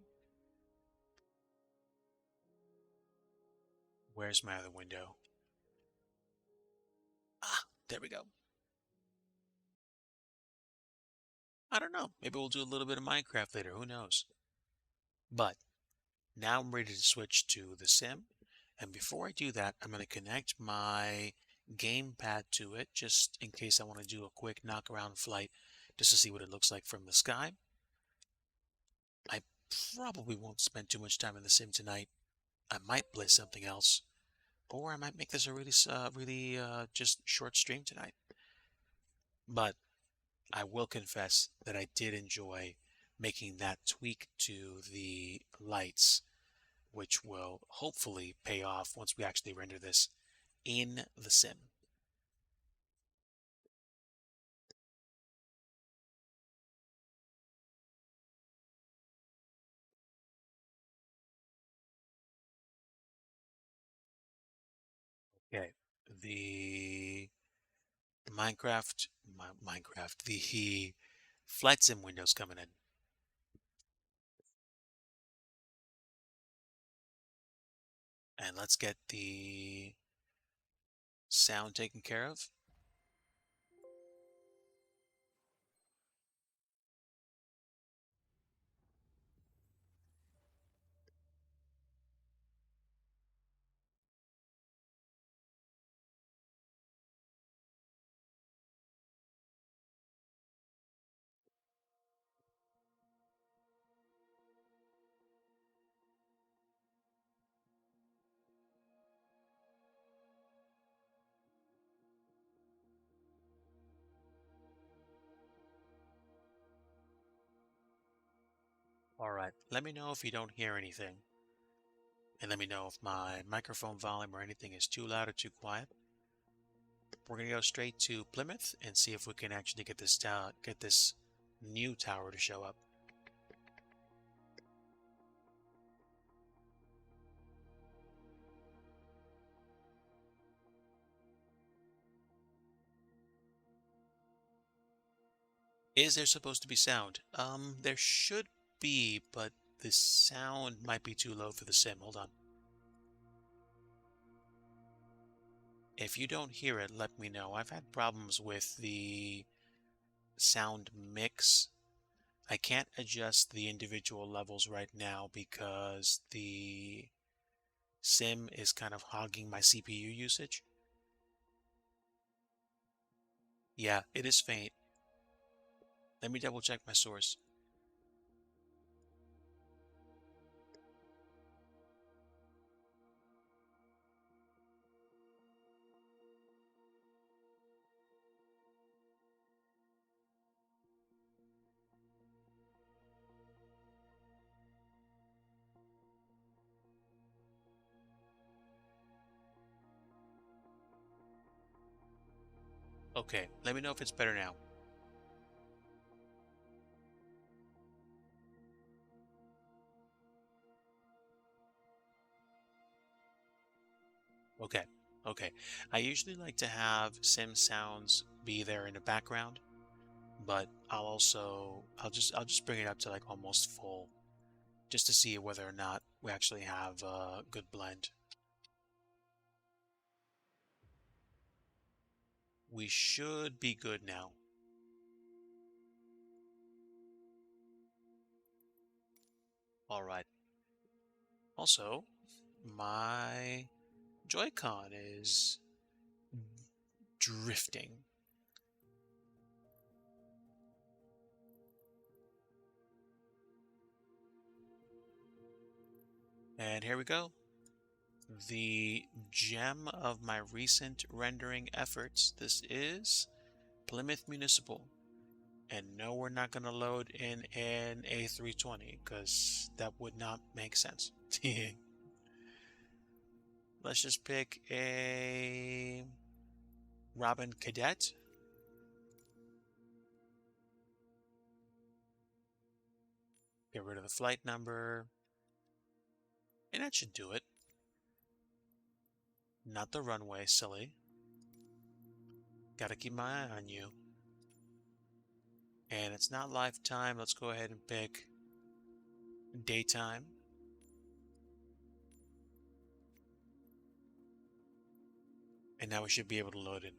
Where's my other window? Ah, there we go. I don't know. Maybe we'll do a little bit of Minecraft later. Who knows? But now I'm ready to switch to the sim. And before I do that, I'm going to connect my gamepad to it just in case I want to do a quick knock around flight just to see what it looks like from the sky. I probably won't spend too much time in the sim tonight. I might play something else, or I might make this a really just short stream tonight. But I will confess that I did enjoy making that tweak to the lights, which will hopefully pay off once we actually render this in the sim. Okay, the the flight sim window's coming in. And let's get the sound taken care of. All right, let me know if you don't hear anything. And let me know if my microphone volume or anything is too loud or too quiet. We're going to go straight to Plymouth and see if we can actually get this new tower to show up. Is there supposed to be sound? There should be, but the sound might be too low for the sim. Hold on. If you don't hear it, let me know. I've had problems with the sound mix. I can't adjust the individual levels right now because the sim is kind of hogging my CPU usage. Yeah, it is faint. Let me double check my source. Okay, let me know if it's better now. Okay, okay. I usually like to have sim sounds be there in the background, but I'll just bring it up to like almost full just to see whether or not we actually have a good blend. We should be good now. All right. Also, my Joy-Con is drifting. And here we go. The gem of my recent rendering efforts. This is Plymouth Municipal. And no, we're not going to load in an A320 because that would not make sense. Let's just pick a Robin Cadet. Get rid of the flight number. And that should do it. Not the runway, silly. Gotta keep my eye on you. And it's not lifetime. Let's go ahead and pick daytime. And now we should be able to load in.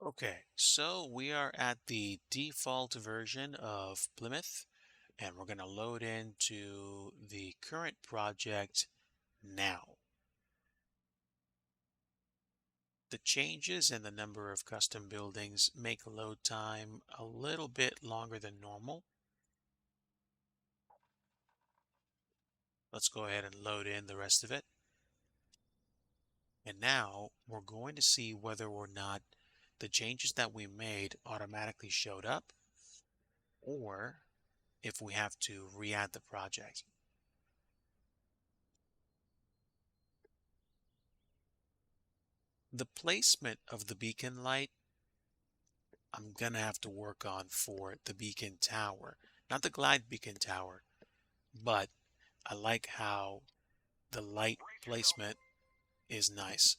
Okay, so we are at the default version of Plymouth, and we're going to load into the current project now. The changes in the number of custom buildings make load time a little bit longer than normal. Let's go ahead and load in the rest of it. And now we're going to see whether or not the changes that we made automatically showed up or if we have to re-add the project. The placement of the beacon light, I'm gonna have to work on for the beacon tower. Not the glide beacon tower, but I like how the light placement is nice.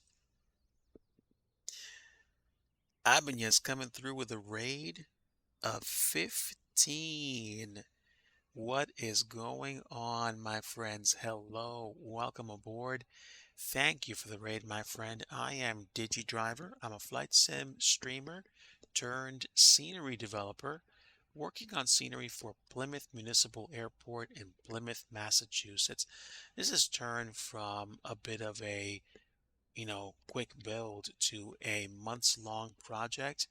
Ibanez coming through with a raid of 15. What is going on, my friends? Hello, welcome aboard. Thank you for the raid, my friend. I am DIGI Driver. I'm a flight sim streamer turned scenery developer working on scenery for Plymouth Municipal Airport in Plymouth, Massachusetts. This has turned from a bit of a, quick build to a months-long project,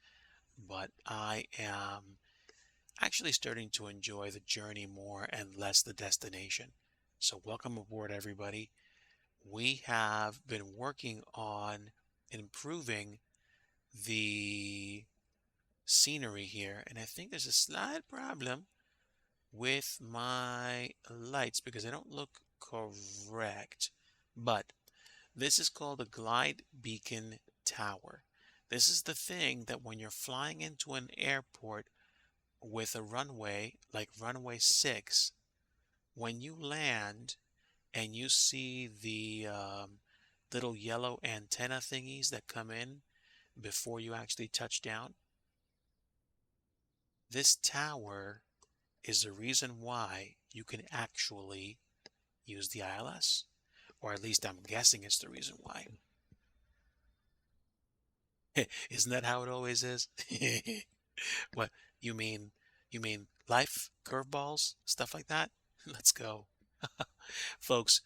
but I am actually starting to enjoy the journey more and less the destination. So welcome aboard, everybody. We have been working on improving the scenery here, and I think there's a slight problem with my lights because they don't look correct. But this is called a glide beacon tower. This is the thing that when you're flying into an airport with a runway like runway 6, when you land and you see the little yellow antenna thingies that come in before you actually touch down, this tower is the reason why you can actually use the ILS, or at least I'm guessing it's the reason why. Isn't that how it always is? What you mean? You mean life, curveballs, stuff like that? Let's go. Folks,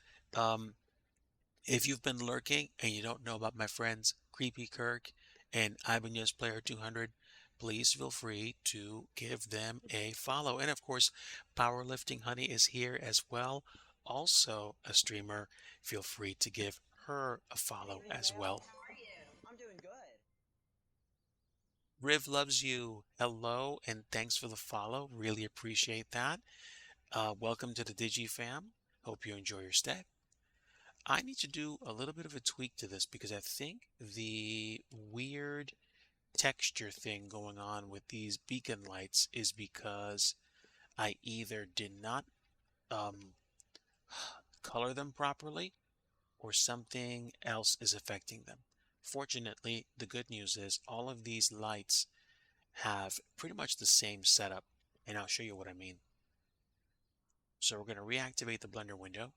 if you've been lurking and you don't know about my friends Creepy Kirk and Ibanez Player 200, please feel free to give them a follow. And of course, Powerlifting Honey is here as well. Also a streamer. Feel free to give her a follow as well. How are you? I'm doing good. Riv loves you. Hello, and thanks for the follow. Really appreciate that. Welcome to the Digi fam. Hope you enjoy your stay. I need to do a little bit of a tweak to this because I think the weird texture thing going on with these beacon lights is because I either did not um, color them properly or something else is affecting them. Fortunately, the good news is all of these lights have pretty much the same setup, and I'll show you what I mean. So we're going to reactivate the blender window.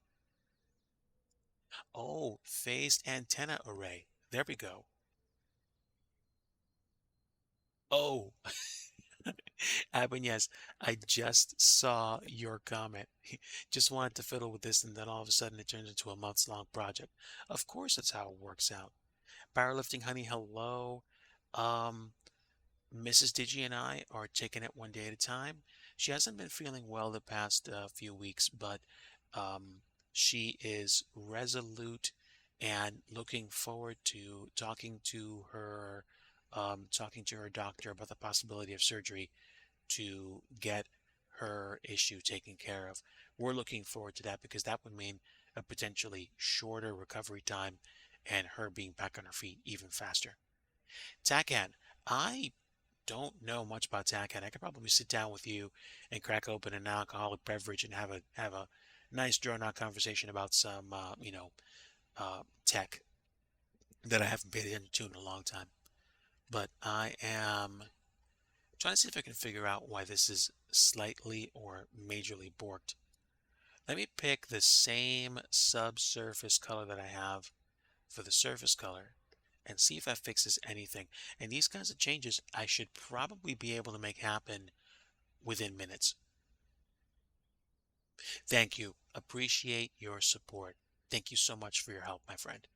Oh, phased antenna array. There we go. Oh, Ibanez, I just saw your comment. Just wanted to fiddle with this, and then all of a sudden it turns into a months-long project. Of course, that's how it works out. Powerlifting Honey, hello. Um, Mrs. Digi and I are taking it one day at a time. She hasn't been feeling well the past few weeks, but um, she is resolute and looking forward to talking to her doctor about the possibility of surgery to get her issue taken care of. We're looking forward to that because that would mean a potentially shorter recovery time and her being back on her feet even faster. Takan, I don't know much about Takan. I could probably sit down with you and crack open an alcoholic beverage and have a nice drawn out conversation about some tech that I haven't paid attention to in a long time. But I am trying to see if I can figure out why this is slightly or majorly borked. Let me pick the same subsurface color that I have for the surface color and see if that fixes anything. And these kinds of changes I should probably be able to make happen within minutes. Thank you. Appreciate your support. Thank you so much for your help, my friend.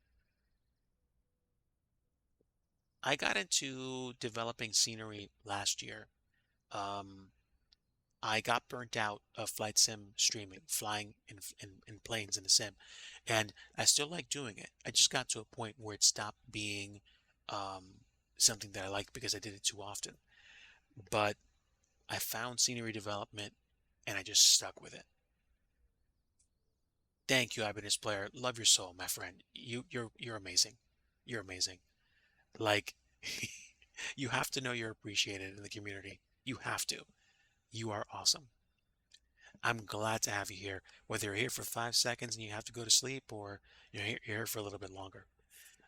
I got into developing scenery last year. Um, I got burnt out of flight sim streaming, flying in planes in the sim, and I still like doing it. I just got to a point where it stopped being um, something that I liked because I did it too often. But I found scenery development, and I just stuck with it. Thank you, Ibanez player. Love your soul, my friend. You're amazing. You're amazing. Like you have to know you're appreciated in the community. You have to. You are awesome. I'm glad to have you here, whether you're here for 5 seconds and you have to go to sleep or you're here for a little bit longer.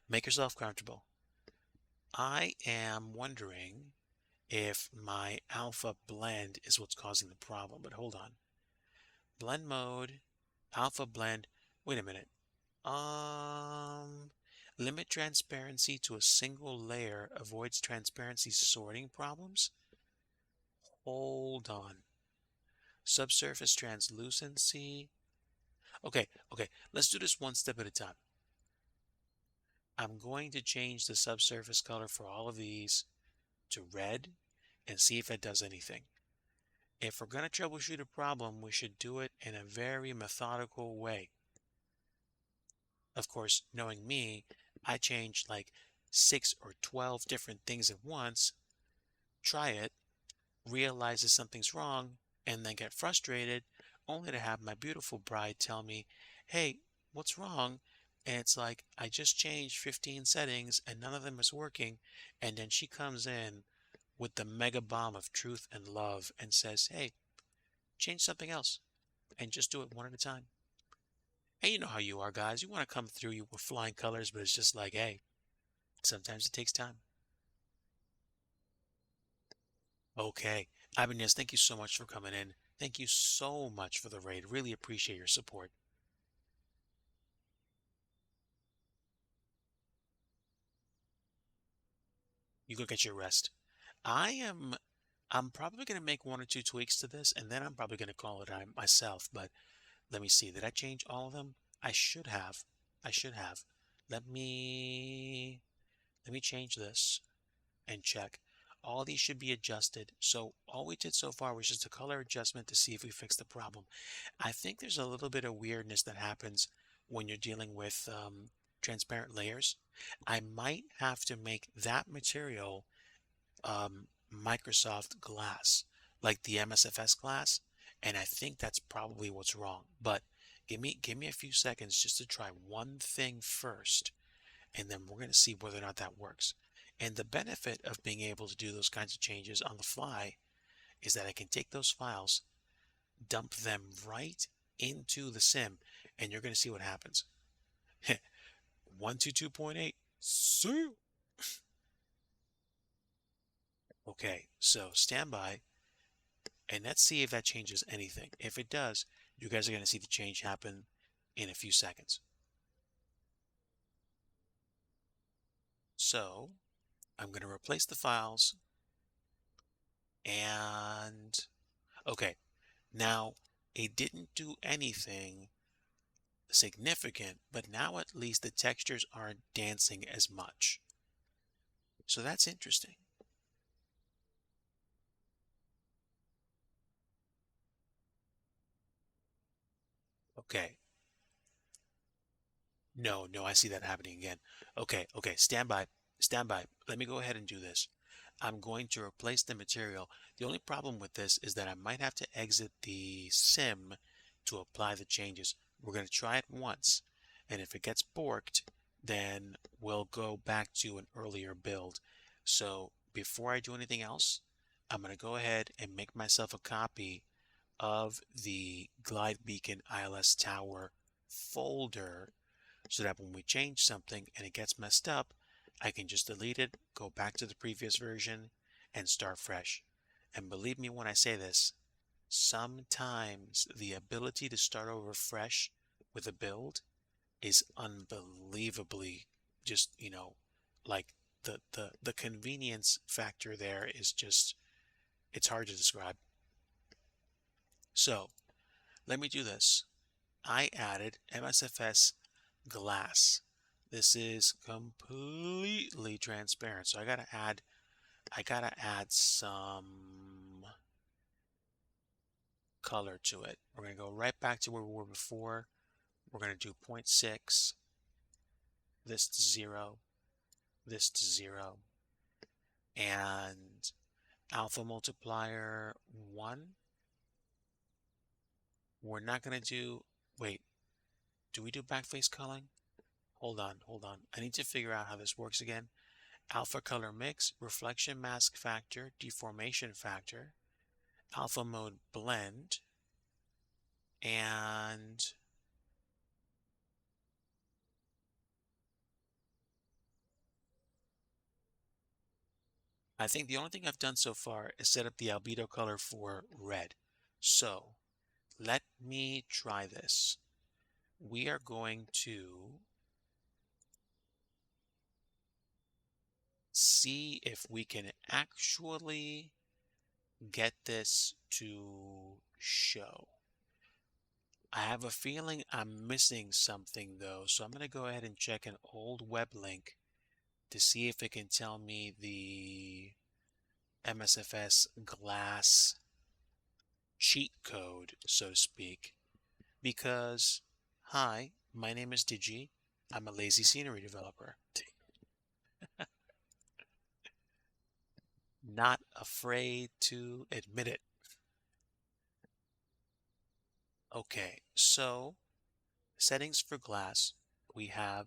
Make yourself comfortable. I am wondering if my alpha blend is what's causing the problem, but hold on. Blend mode, alpha blend. Wait a minute. Um, Limit transparency to a single layer avoids transparency sorting problems. Hold on. Subsurface translucency. Okay, let's do this one step at a time. I'm going to change the subsurface color for all of these to red and see if it does anything. If we're going to troubleshoot a problem, we should do it in a very methodical way. Of course, knowing me, I change like 6 or 12 different things at once, try it, realize that something's wrong, and then get frustrated, only to have my beautiful bride tell me, hey, what's wrong? And it's like, I just changed 15 settings and none of them is working. And then she comes in with the mega bomb of truth and love and says, hey, change something else and just do it one at a time. And you know how you are, guys. You want to come through you with flying colors, but it's just like, hey, sometimes it takes time. Okay. Ibanez, thank you so much for coming in. Thank you so much for the raid. Really appreciate your support. You go get your rest. I am I'm probably going to make one or two tweaks to this and then I'm probably going to call it myself, but let me see. Did I change all of them? I should have. I should have. Let me change this and check. All these should be adjusted. So all we did so far was just a color adjustment to see if we fixed the problem. I think there's a little bit of weirdness that happens when you're dealing with transparent layers. I might have to make that material Microsoft glass, like the MSFS glass, and I think that's probably what's wrong. But give me a few seconds just to try one thing first, and then we're going to see whether or not that works. And the benefit of being able to do those kinds of changes on the fly is that I can take those files, dump them right into the sim, and you're going to see what happens. 122.8. See? Okay, so stand by and let's see if that changes anything. If it does, you guys are going to see the change happen in a few seconds. So I'm going to replace the files and okay, now it didn't do anything significant, but now at least the textures aren't dancing as much. So that's interesting. Okay. No, no, I see that happening again. Okay, stand by. Stand by. Let me go ahead and do this. I'm going to replace the material. The only problem with this is that I might have to exit the sim to apply the changes. We're going to try it once, and if it gets borked, then we'll go back to an earlier build. So before I do anything else, I'm going to go ahead and make myself a copy of the Glide Beacon ILS Tower folder so that when we change something and it gets messed up, I can just delete it, go back to the previous version, and start fresh. And believe me when I say this, sometimes the ability to start over fresh with a build is unbelievably just, like the convenience factor there is just, it's hard to describe. So let me do this. I added MSFS glass. This is completely transparent. So I gotta add some color to it. We're gonna go right back to where we were before. We're gonna do 0.6, this to 0, this to 0, and alpha multiplier 1. We're not gonna do, wait, do we do backface culling? Hold on, hold on. I need to figure out how this works again. Alpha color mix, reflection mask factor, deformation factor, alpha mode blend, and I think the only thing I've done so far is set up the albedo color for red. So let me try this. We are going to see if we can actually get this to show. I have a feeling I'm missing something though, so I'm going to go ahead and check an old web link to see if it can tell me the MSFS glass cheat code, so to speak. Because, hi, my name is DIGI. I'm a lazy scenery developer. Not afraid to admit it. Okay, so settings for glass. We have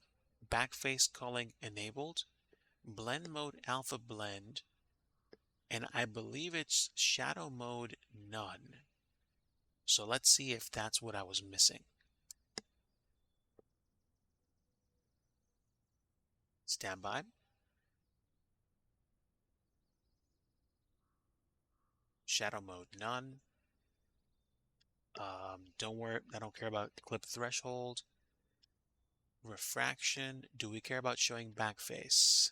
backface culling enabled, blend mode alpha blend, and I believe it's shadow mode none. So let's see if that's what I was missing. Stand by. Shadow mode none. Don't worry, I don't care about clip threshold. Refraction. Do we care about showing backface?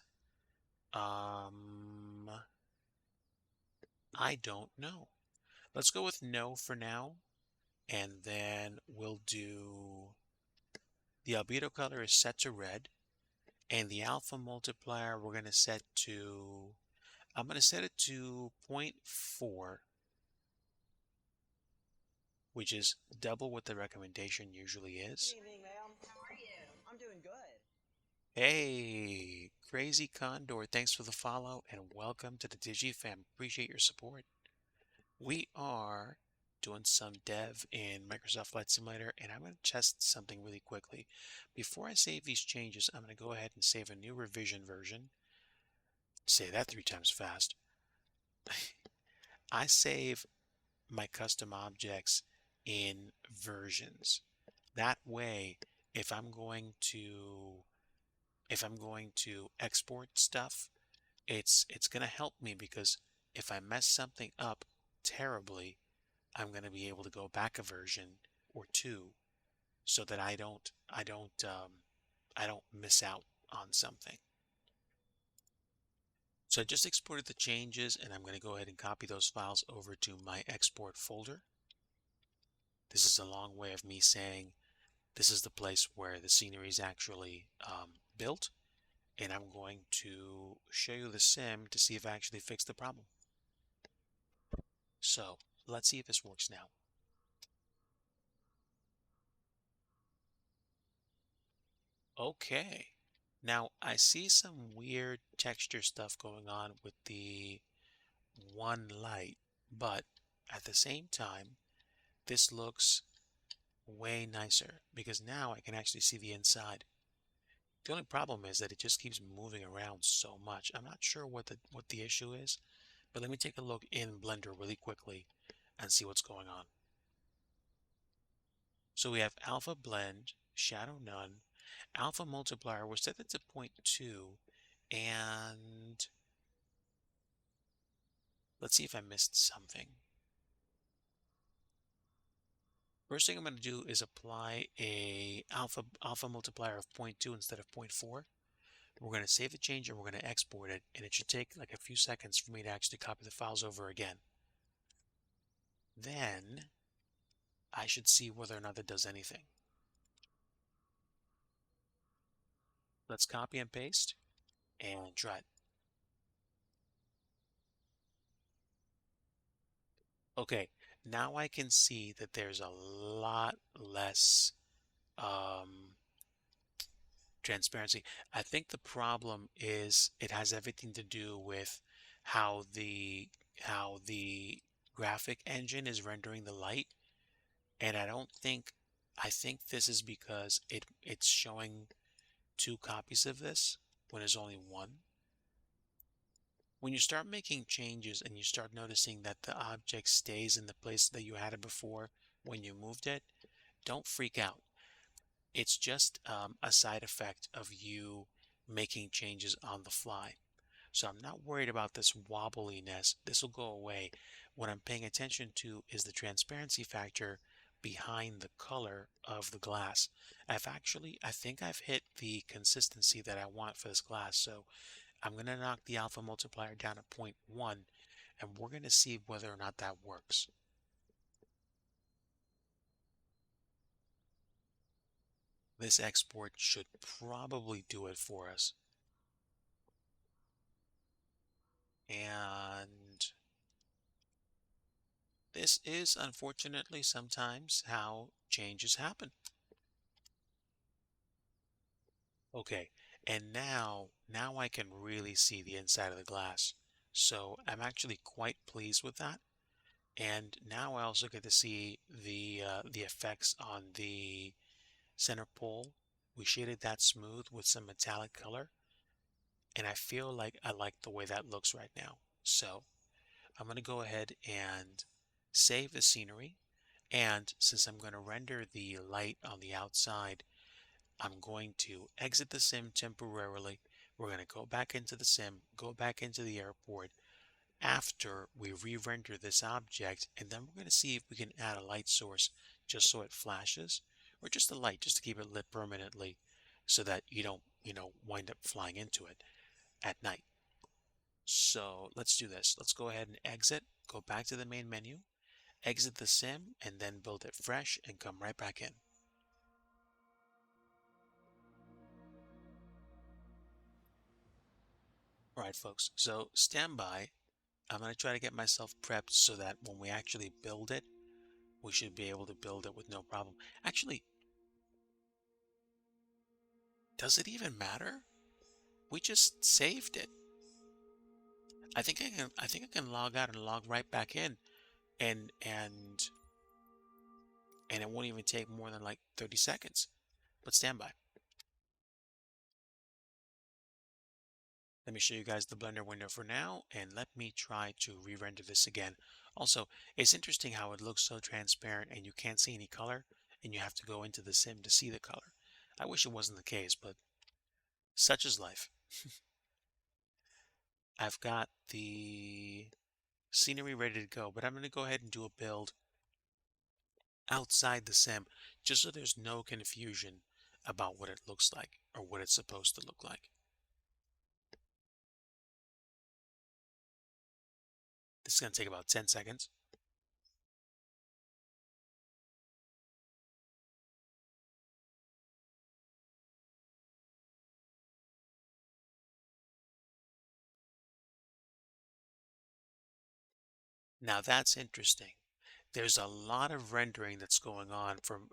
I don't know. Let's go with no for now, and then we'll do the albedo color is set to red, and the alpha multiplier we're going to set to, I'm going to set it to 0.4, which is double what the recommendation usually is. Good evening, ma'am. How are you? I'm doing good. Hey, Crazy Condor, thanks for the follow and welcome to the Digi fam. Appreciate your support. We are doing some dev in Microsoft Flight Simulator, and I'm going to test something really quickly. Before I save these changes, I'm going to go ahead and save a new revision version. Say that 3 times fast. I save my custom objects in versions. That way, if I'm going to export stuff, it's going to help me, because if I mess something up terribly, I'm going to be able to go back a version or two so that I don't miss out on something. So I just exported the changes, and I'm going to go ahead and copy those files over to my export folder. This is a long way of me saying this is the place where the scenery is actually built, and I'm going to show you the sim to see if I actually fixed the problem. So let's see if this works now. Okay, now I see some weird texture stuff going on with the one light, but at the same time, this looks way nicer because now I can actually see the inside. The only problem is that it just keeps moving around so much. I'm not sure what the issue is, but let me take a look in Blender really quickly and see what's going on. So we have alpha blend, shadow none, alpha multiplier, we're set it to 0.2, and let's see if I missed something. First thing I'm going to do is apply a alpha multiplier of 0.2 instead of 0.4. We're going to save the change and we're going to export it. And it should take like a few seconds for me to actually copy the files over again. Then I should see whether or not that does anything. Let's copy and paste and try it. Okay, now I can see that there's a lot less um, transparency. I think the problem is it has everything to do with how the graphic engine is rendering the light, and I think this is because it's showing two copies of this when there's only one. When you start making changes and you start noticing that the object stays in the place that you had it before when you moved it, don't freak out. It's just a side effect of you making changes on the fly. So I'm not worried about this wobbliness. This will go away. What I'm paying attention to is the transparency factor behind the color of the glass. I think I've hit the consistency that I want for this glass. So I'm going to knock the alpha multiplier down to 0.1, and we're going to see whether or not that works. This export should probably do it for us. And this is unfortunately sometimes how changes happen. Okay, and now I can really see the inside of the glass. So I'm actually quite pleased with that. And now I also get to see the effects on the center pole. We shaded that smooth with some metallic color, and I feel like I like the way that looks right now. So I'm going to go ahead and save the scenery. And since I'm going to render the light on the outside, I'm going to exit the sim temporarily. We're going to go back into the sim, go back into the airport after we re-render this object, and then we're going to see if we can add a light source just so it flashes, or just a light just to keep it lit permanently so that you don't, wind up flying into it at night. So let's do this. Let's go ahead and exit, go back to the main menu, exit the sim, and then build it fresh and come right back in. All right, folks, so stand by. I'm going to try to get myself prepped so that when we actually build it, we should be able to build it with no problem. Actually, does it even matter? We just saved it. I think I can log out and log right back in and and and it won't even take more than like 30 seconds. But stand by. Let me show you guys the Blender window for now, and let me try to re-render this again. Also, it's interesting how it looks so transparent and you can't see any color, and you have to go into the sim to see the color. I wish it wasn't the case, but such is life. I've got the scenery ready to go, but I'm going to go ahead and do a build outside the sim just so there's no confusion about what it looks like or what it's supposed to look like. This is going to take about 10 seconds. Now that's interesting. There's a lot of rendering that's going on from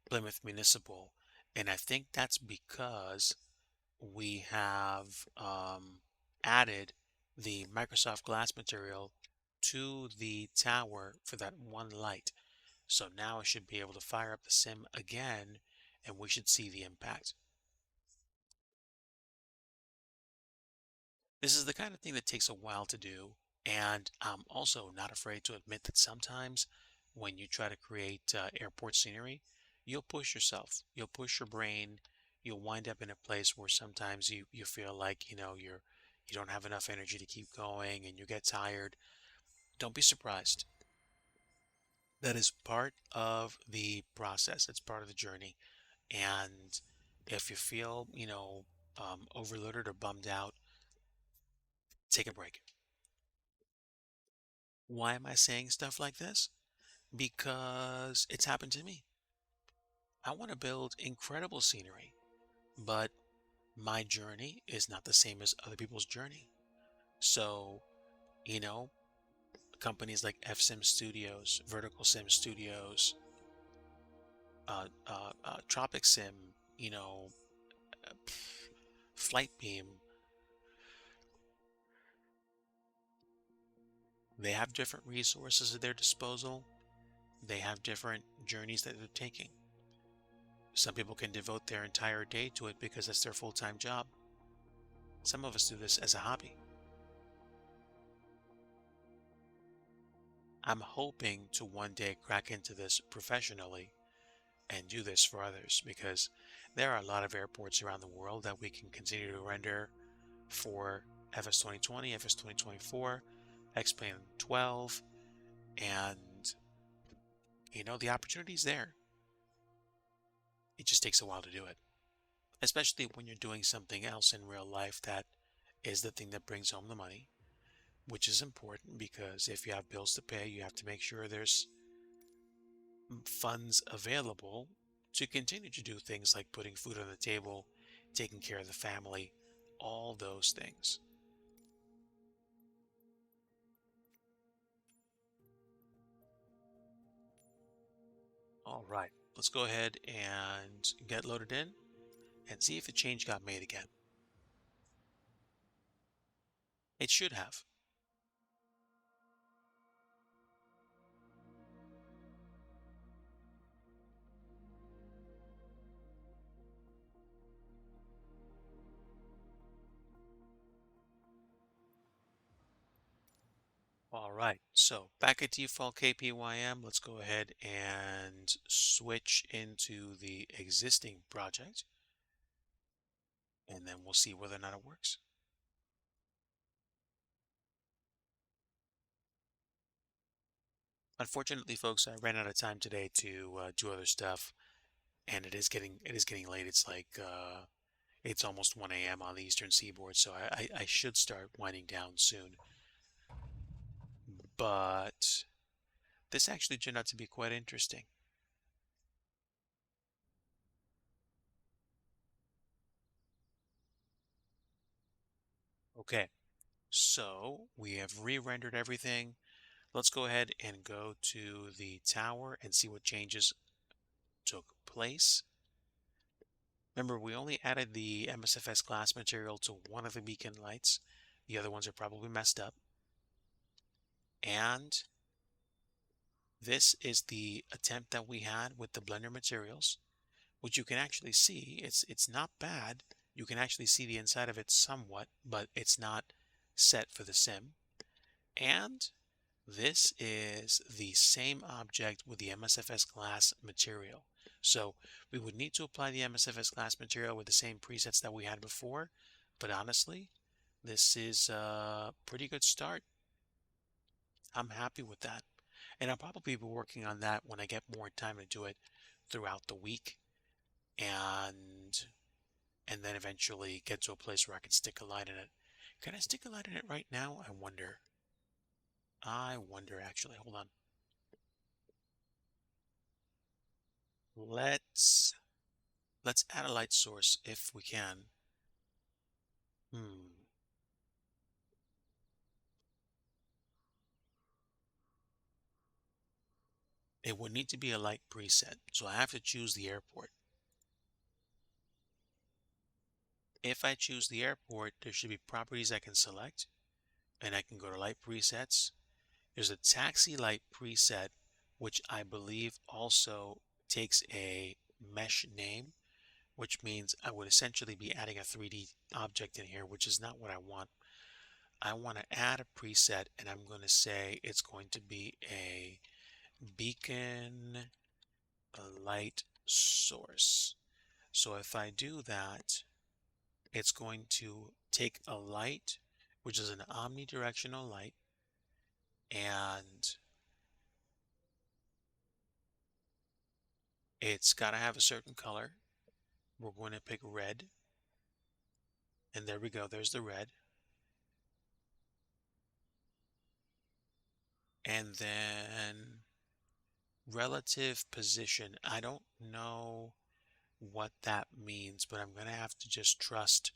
Plymouth Municipal, and I think that's because we have added the Microsoft Glass material to the tower for that one light. So now I should be able to fire up the sim again, and we should see the impact. This is the kind of thing that takes a while to do, and I'm also not afraid to admit that sometimes when you try to create airport scenery, you'll push yourself, you'll push your brain, you'll wind up in a place where sometimes you feel like, you don't have enough energy to keep going and you get tired. Don't be surprised. That is part of the process. It's part of the journey. And if you feel, overloaded or bummed out, take a break. Why am I saying stuff like this? Because it's happened to me. I want to build incredible scenery, but my journey is not the same as other people's journey. So, you know, companies like FSim Studios, Vertical Sim Studios, Tropic Sim, you know, uh, Flight Beam, they have different resources at their disposal. They have different journeys that they're taking. Some people can devote their entire day to it because it's their full-time job. Some of us do this as a hobby. I'm hoping to one day crack into this professionally and do this for others because there are a lot of airports around the world that we can continue to render for FS 2020, FS 2024, X-Plane 12, and the opportunity's there. It just takes a while to do it, especially when you're doing something else in real life that is the thing that brings home the money, which is important because if you have bills to pay, you have to make sure there's funds available to continue to do things like putting food on the table, taking care of the family, all those things. All right, let's go ahead and get loaded in and see if the change got made again. It should have. All right, so back at default KPYM, let's go ahead and switch into the existing project, and then we'll see whether or not it works. Unfortunately, folks, I ran out of time today to do other stuff, and it is getting late. It's almost 1 a.m. on the Eastern Seaboard, so I should start winding down soon. But this actually turned out to be quite interesting. Okay, so we have re-rendered everything. Let's go ahead and go to the tower and see what changes took place. Remember, we only added the MSFS glass material to one of the beacon lights. The other ones are probably messed up. And this is the attempt that we had with the blender materials, which you can actually see. It's not bad. You can actually see the inside of it somewhat, but it's not set for the sim. And this is the same object with the MSFS glass material. So we would need to apply the MSFS glass material with the same presets that we had before, but honestly, this is a pretty good start. I'm happy with that. And I'll probably be working on that when I get more time to do it throughout the week and and then eventually get to a place where I can stick a light in it. Can I stick a light in it right now? I wonder. I wonder actually. Hold on. Let's let's add a light source if we can. Hmm. It would need to be a light preset, so I have to choose the airport. If I choose the airport, there should be properties I can select, and I can go to light presets. There's a taxi light preset, which I believe also takes a mesh name, which means I would essentially be adding a 3D object in here, which is not what I want. I want to add a preset, and I'm going to say it's going to be a beacon light source. So if I do that, it's going to take a light, which is an omnidirectional light, and it's got to have a certain color. We're going to pick red. And there we go. There's the red. And then relative position. I don't know what that means, but I'm going to have to just trust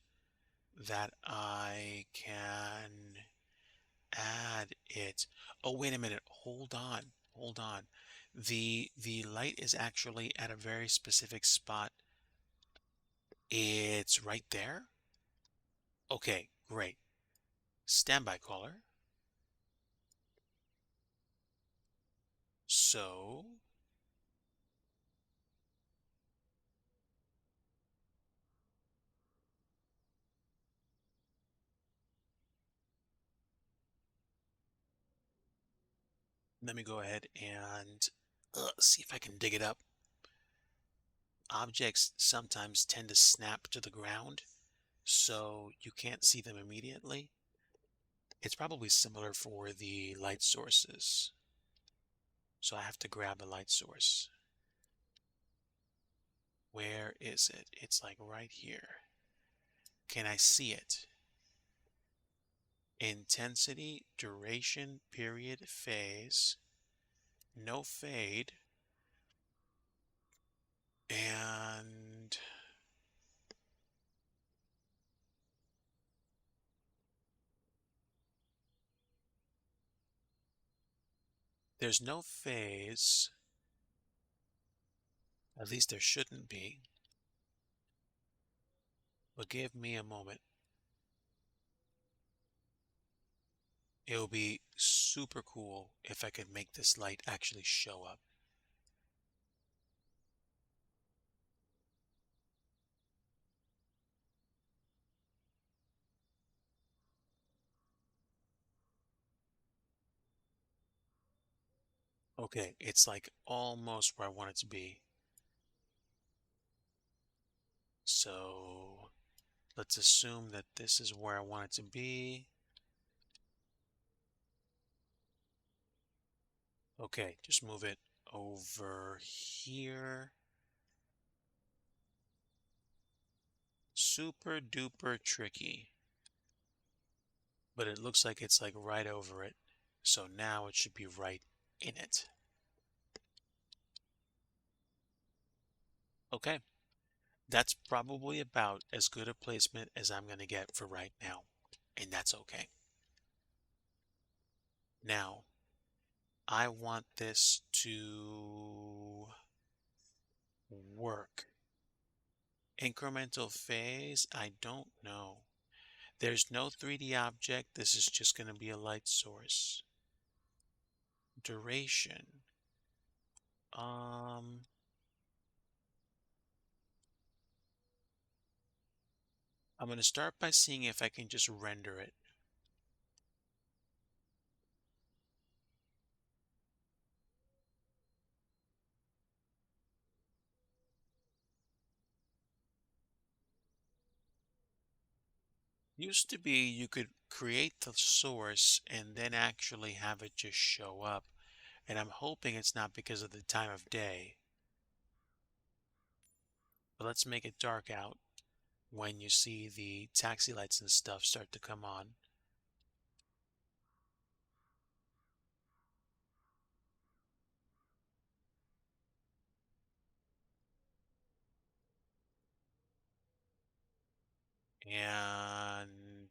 that I can add it. Oh, wait a minute. Hold on. Hold on. The light is actually at a very specific spot. It's right there. Okay, great. Standby caller. So, let me go ahead and see if I can dig it up. Objects sometimes tend to snap to the ground, so you can't see them immediately. It's probably similar for the light sources. So I have to grab a light source. Where is it? It's like right here. Can I see it? Intensity, duration, period, phase, no fade, and there's no phase. At least there shouldn't be. But give me a moment. It would be super cool if I could make this light actually show up. Okay, it's like almost where I want it to be. So let's assume that this is where I want it to be. Okay, just move it over here. Super duper tricky. But it looks like it's like right over it. So now it should be right in it. Okay, that's probably about as good a placement as I'm going to get for right now. And that's okay. Now, I want this to work. Incremental phase, I don't know. There's no 3D object. This is just going to be a light source. Duration. I'm going to start by seeing if I can just render it. Used to be you could create the source and then actually have it just show up. And I'm hoping it's not because of the time of day. But let's make it dark out when you see the taxi lights and stuff start to come on. And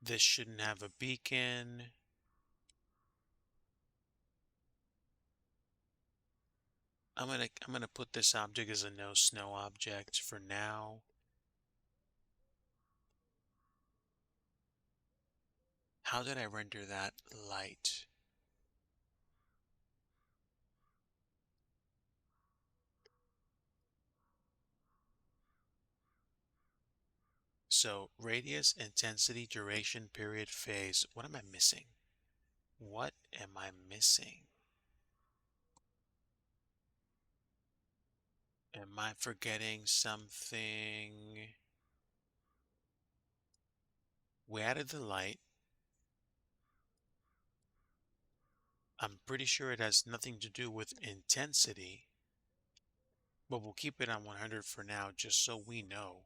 this shouldn't have a beacon. I'm gonna put this object as a no snow object for now. How did I render that light? So radius, intensity, duration, period, phase. What am I missing? What am I missing? Am I forgetting something? We added the light. I'm pretty sure it has nothing to do with intensity, but we'll keep it on 100 for now just so we know.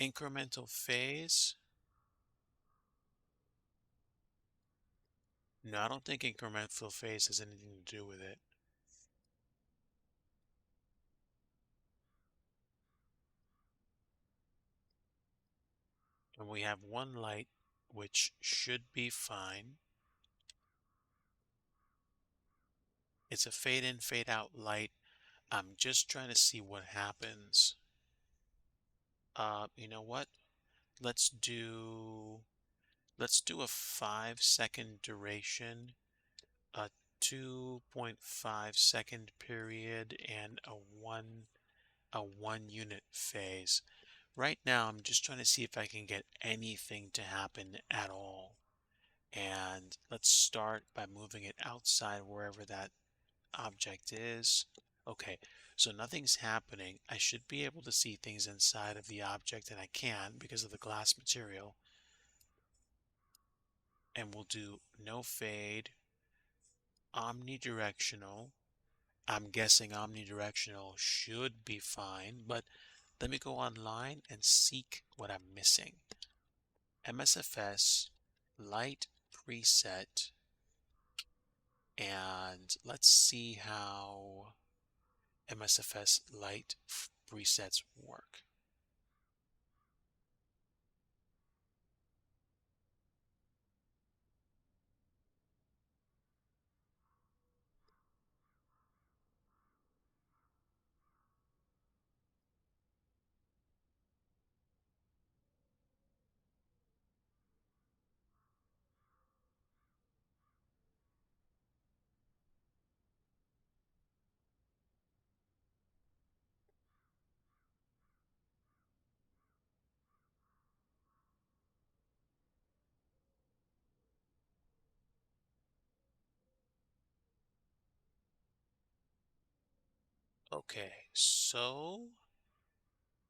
Incremental phase? No, I don't think incremental phase has anything to do with it. And we have one light, which should be fine. It's a fade in, fade out light. I'm just trying to see what happens. You know what? Let's do a 5-second duration, a 2.5-second period, and a 1 unit phase. Right now, I'm just trying to see if I can get anything to happen at all. And let's start by moving it outside wherever that object is. Okay, so nothing's happening. I should be able to see things inside of the object, and I can because of the glass material. And we'll do no fade, omnidirectional. I'm guessing omnidirectional should be fine, but let me go online and seek what I'm missing. MSFS, light preset, and let's see how MSFS light presets work. Okay, so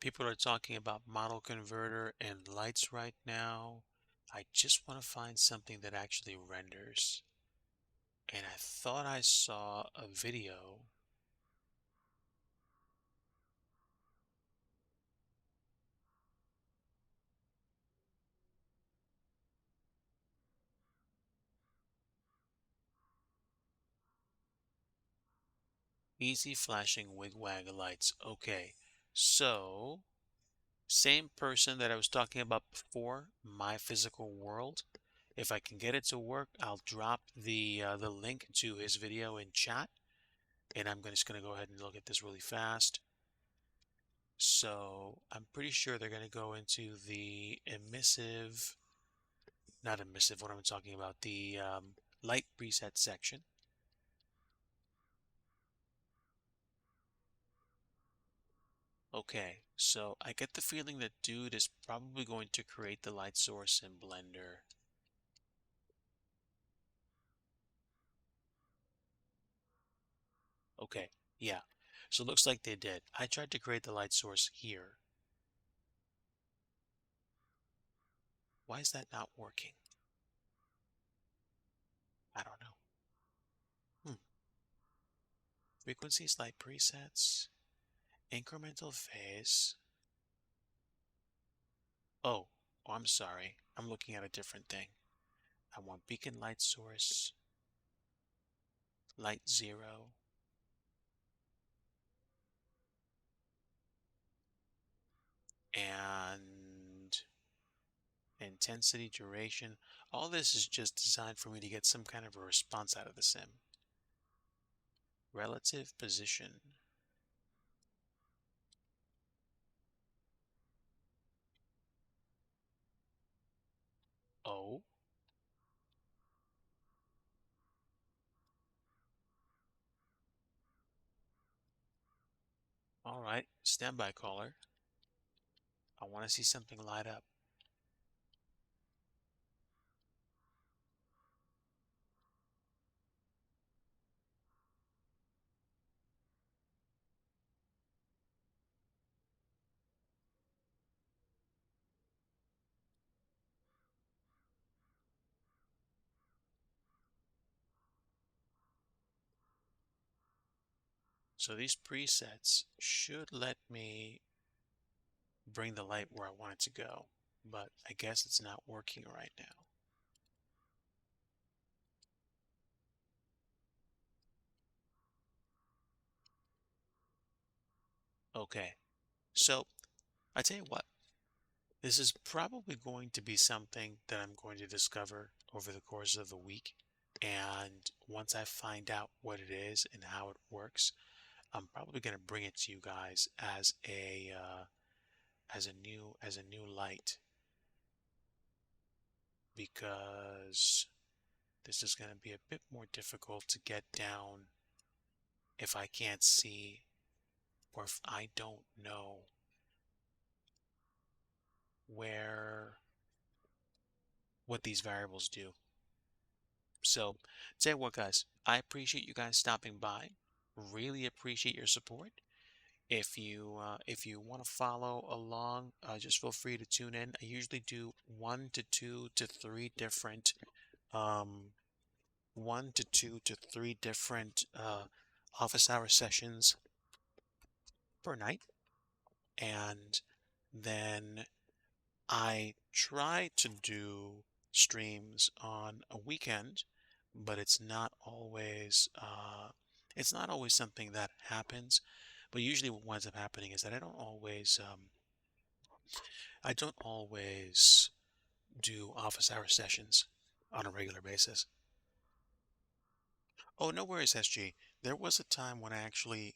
people are talking about model converter and lights right now. I just want to find something that actually renders. And I thought I saw a video. Easy flashing wigwag lights. Okay, so same person that I was talking about before, My Physical World. If I can get it to work, I'll drop the link to his video in chat, and I'm just gonna go ahead and look at this really fast. So I'm pretty sure they're gonna go into the emissive, not emissive. What am I talking about? The light preset section. Okay, so I get the feeling that dude is probably going to create the light source in Blender. Okay, yeah. So it looks like they did. I tried to create the light source here. Why is that not working? I don't know. Frequencies, light presets, incremental phase. Oh, I'm sorry. I'm looking at a different thing. I want beacon light source, light 0, and intensity, duration. All this is just designed for me to get some kind of a response out of the sim. Relative position. Oh, all right. Standby caller. I want to see something light up. So these presets should let me bring the light where I want it to go, but I guess it's not working right now. Okay, so I tell you what, this is probably going to be something that I'm going to discover over the course of the week. And once I find out what it is and how it works, I'm probably going to bring it to you guys as a new light because this is going to be a bit more difficult to get down if I can't see or if I don't know where what these variables do. So, tell you what, guys, I appreciate you guys stopping by. Really appreciate your support. If you want to follow along, just feel free to tune in. I usually do um, one to three different office hour sessions per night, and then I try to do streams on a weekend, but it's not always something that happens. But usually, what winds up happening is that I don't always do office hour sessions on a regular basis. Oh, no worries, SG. There was a time when I actually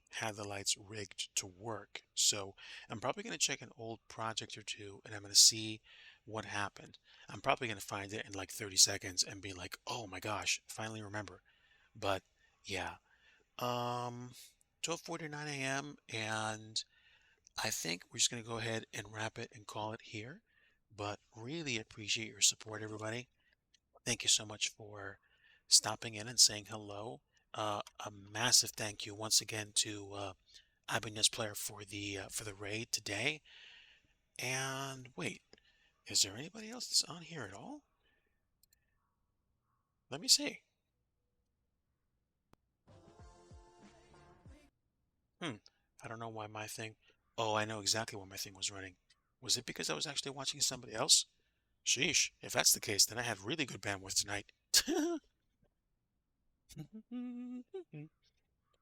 had the lights rigged to work. So I'm probably going to check an old project or two and I'm going to see what happened. I'm probably going to find it in like 30 seconds and be like, oh my gosh, finally remember. But yeah, 12:49 a.m. and I think we're just going to go ahead and wrap it and call it here. But really appreciate your support, everybody. Thank you so much for stopping in and saying hello. A massive thank you once again to Ibanez Player for the raid today. And wait, is there anybody else that's on here at all? Let me see. I don't know why my thing. Oh, I know exactly why my thing was running. Was it because I was actually watching somebody else? Sheesh. If that's the case, then I had really good bandwidth tonight.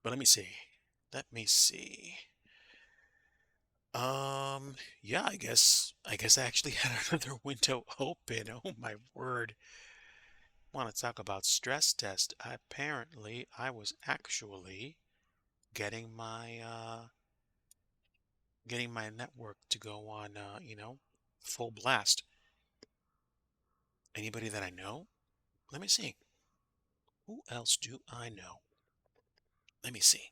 But let me see. Let me see. Yeah, I guess I actually had another window open. Oh my word. Want to talk about stress test? Apparently, I was actually getting getting my network to go on full blast. Anybody that I know? Let me see. Who else do I know? Let me see.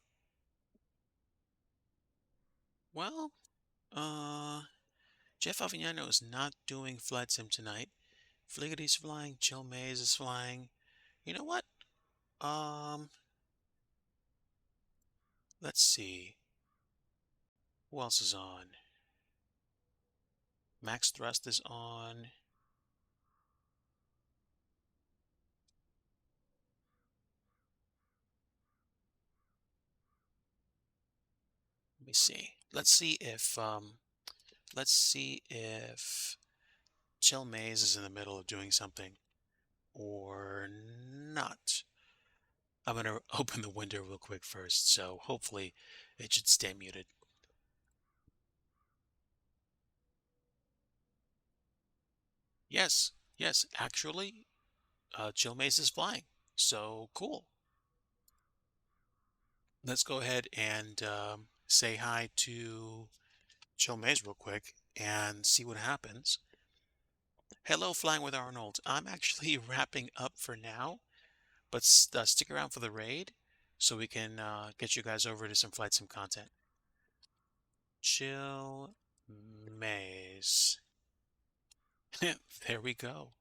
Well, uh Jeff Avignano is not doing flight sim tonight. Fliggity's flying, Chill Maze is flying. You know what? Um, let's see. Who else is on? Max Thrust is on. Let me see. Let's see if Chill Maze is in the middle of doing something or not. I'm gonna open the window real quick first, so hopefully it should stay muted. Yes, yes, actually, Chill Maze is flying. So cool. Let's go ahead and say hi to Chill Maze real quick and see what happens. Hello, Flying with Arnold. I'm actually wrapping up for now, but stick around for the raid so we can get you guys over to some flight sim content. Chill Maze. There we go.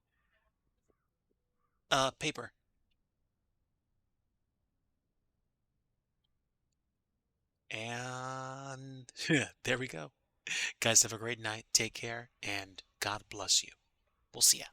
Paper. And there we go. Guys, have a great night. Take care and God bless you. We'll see ya.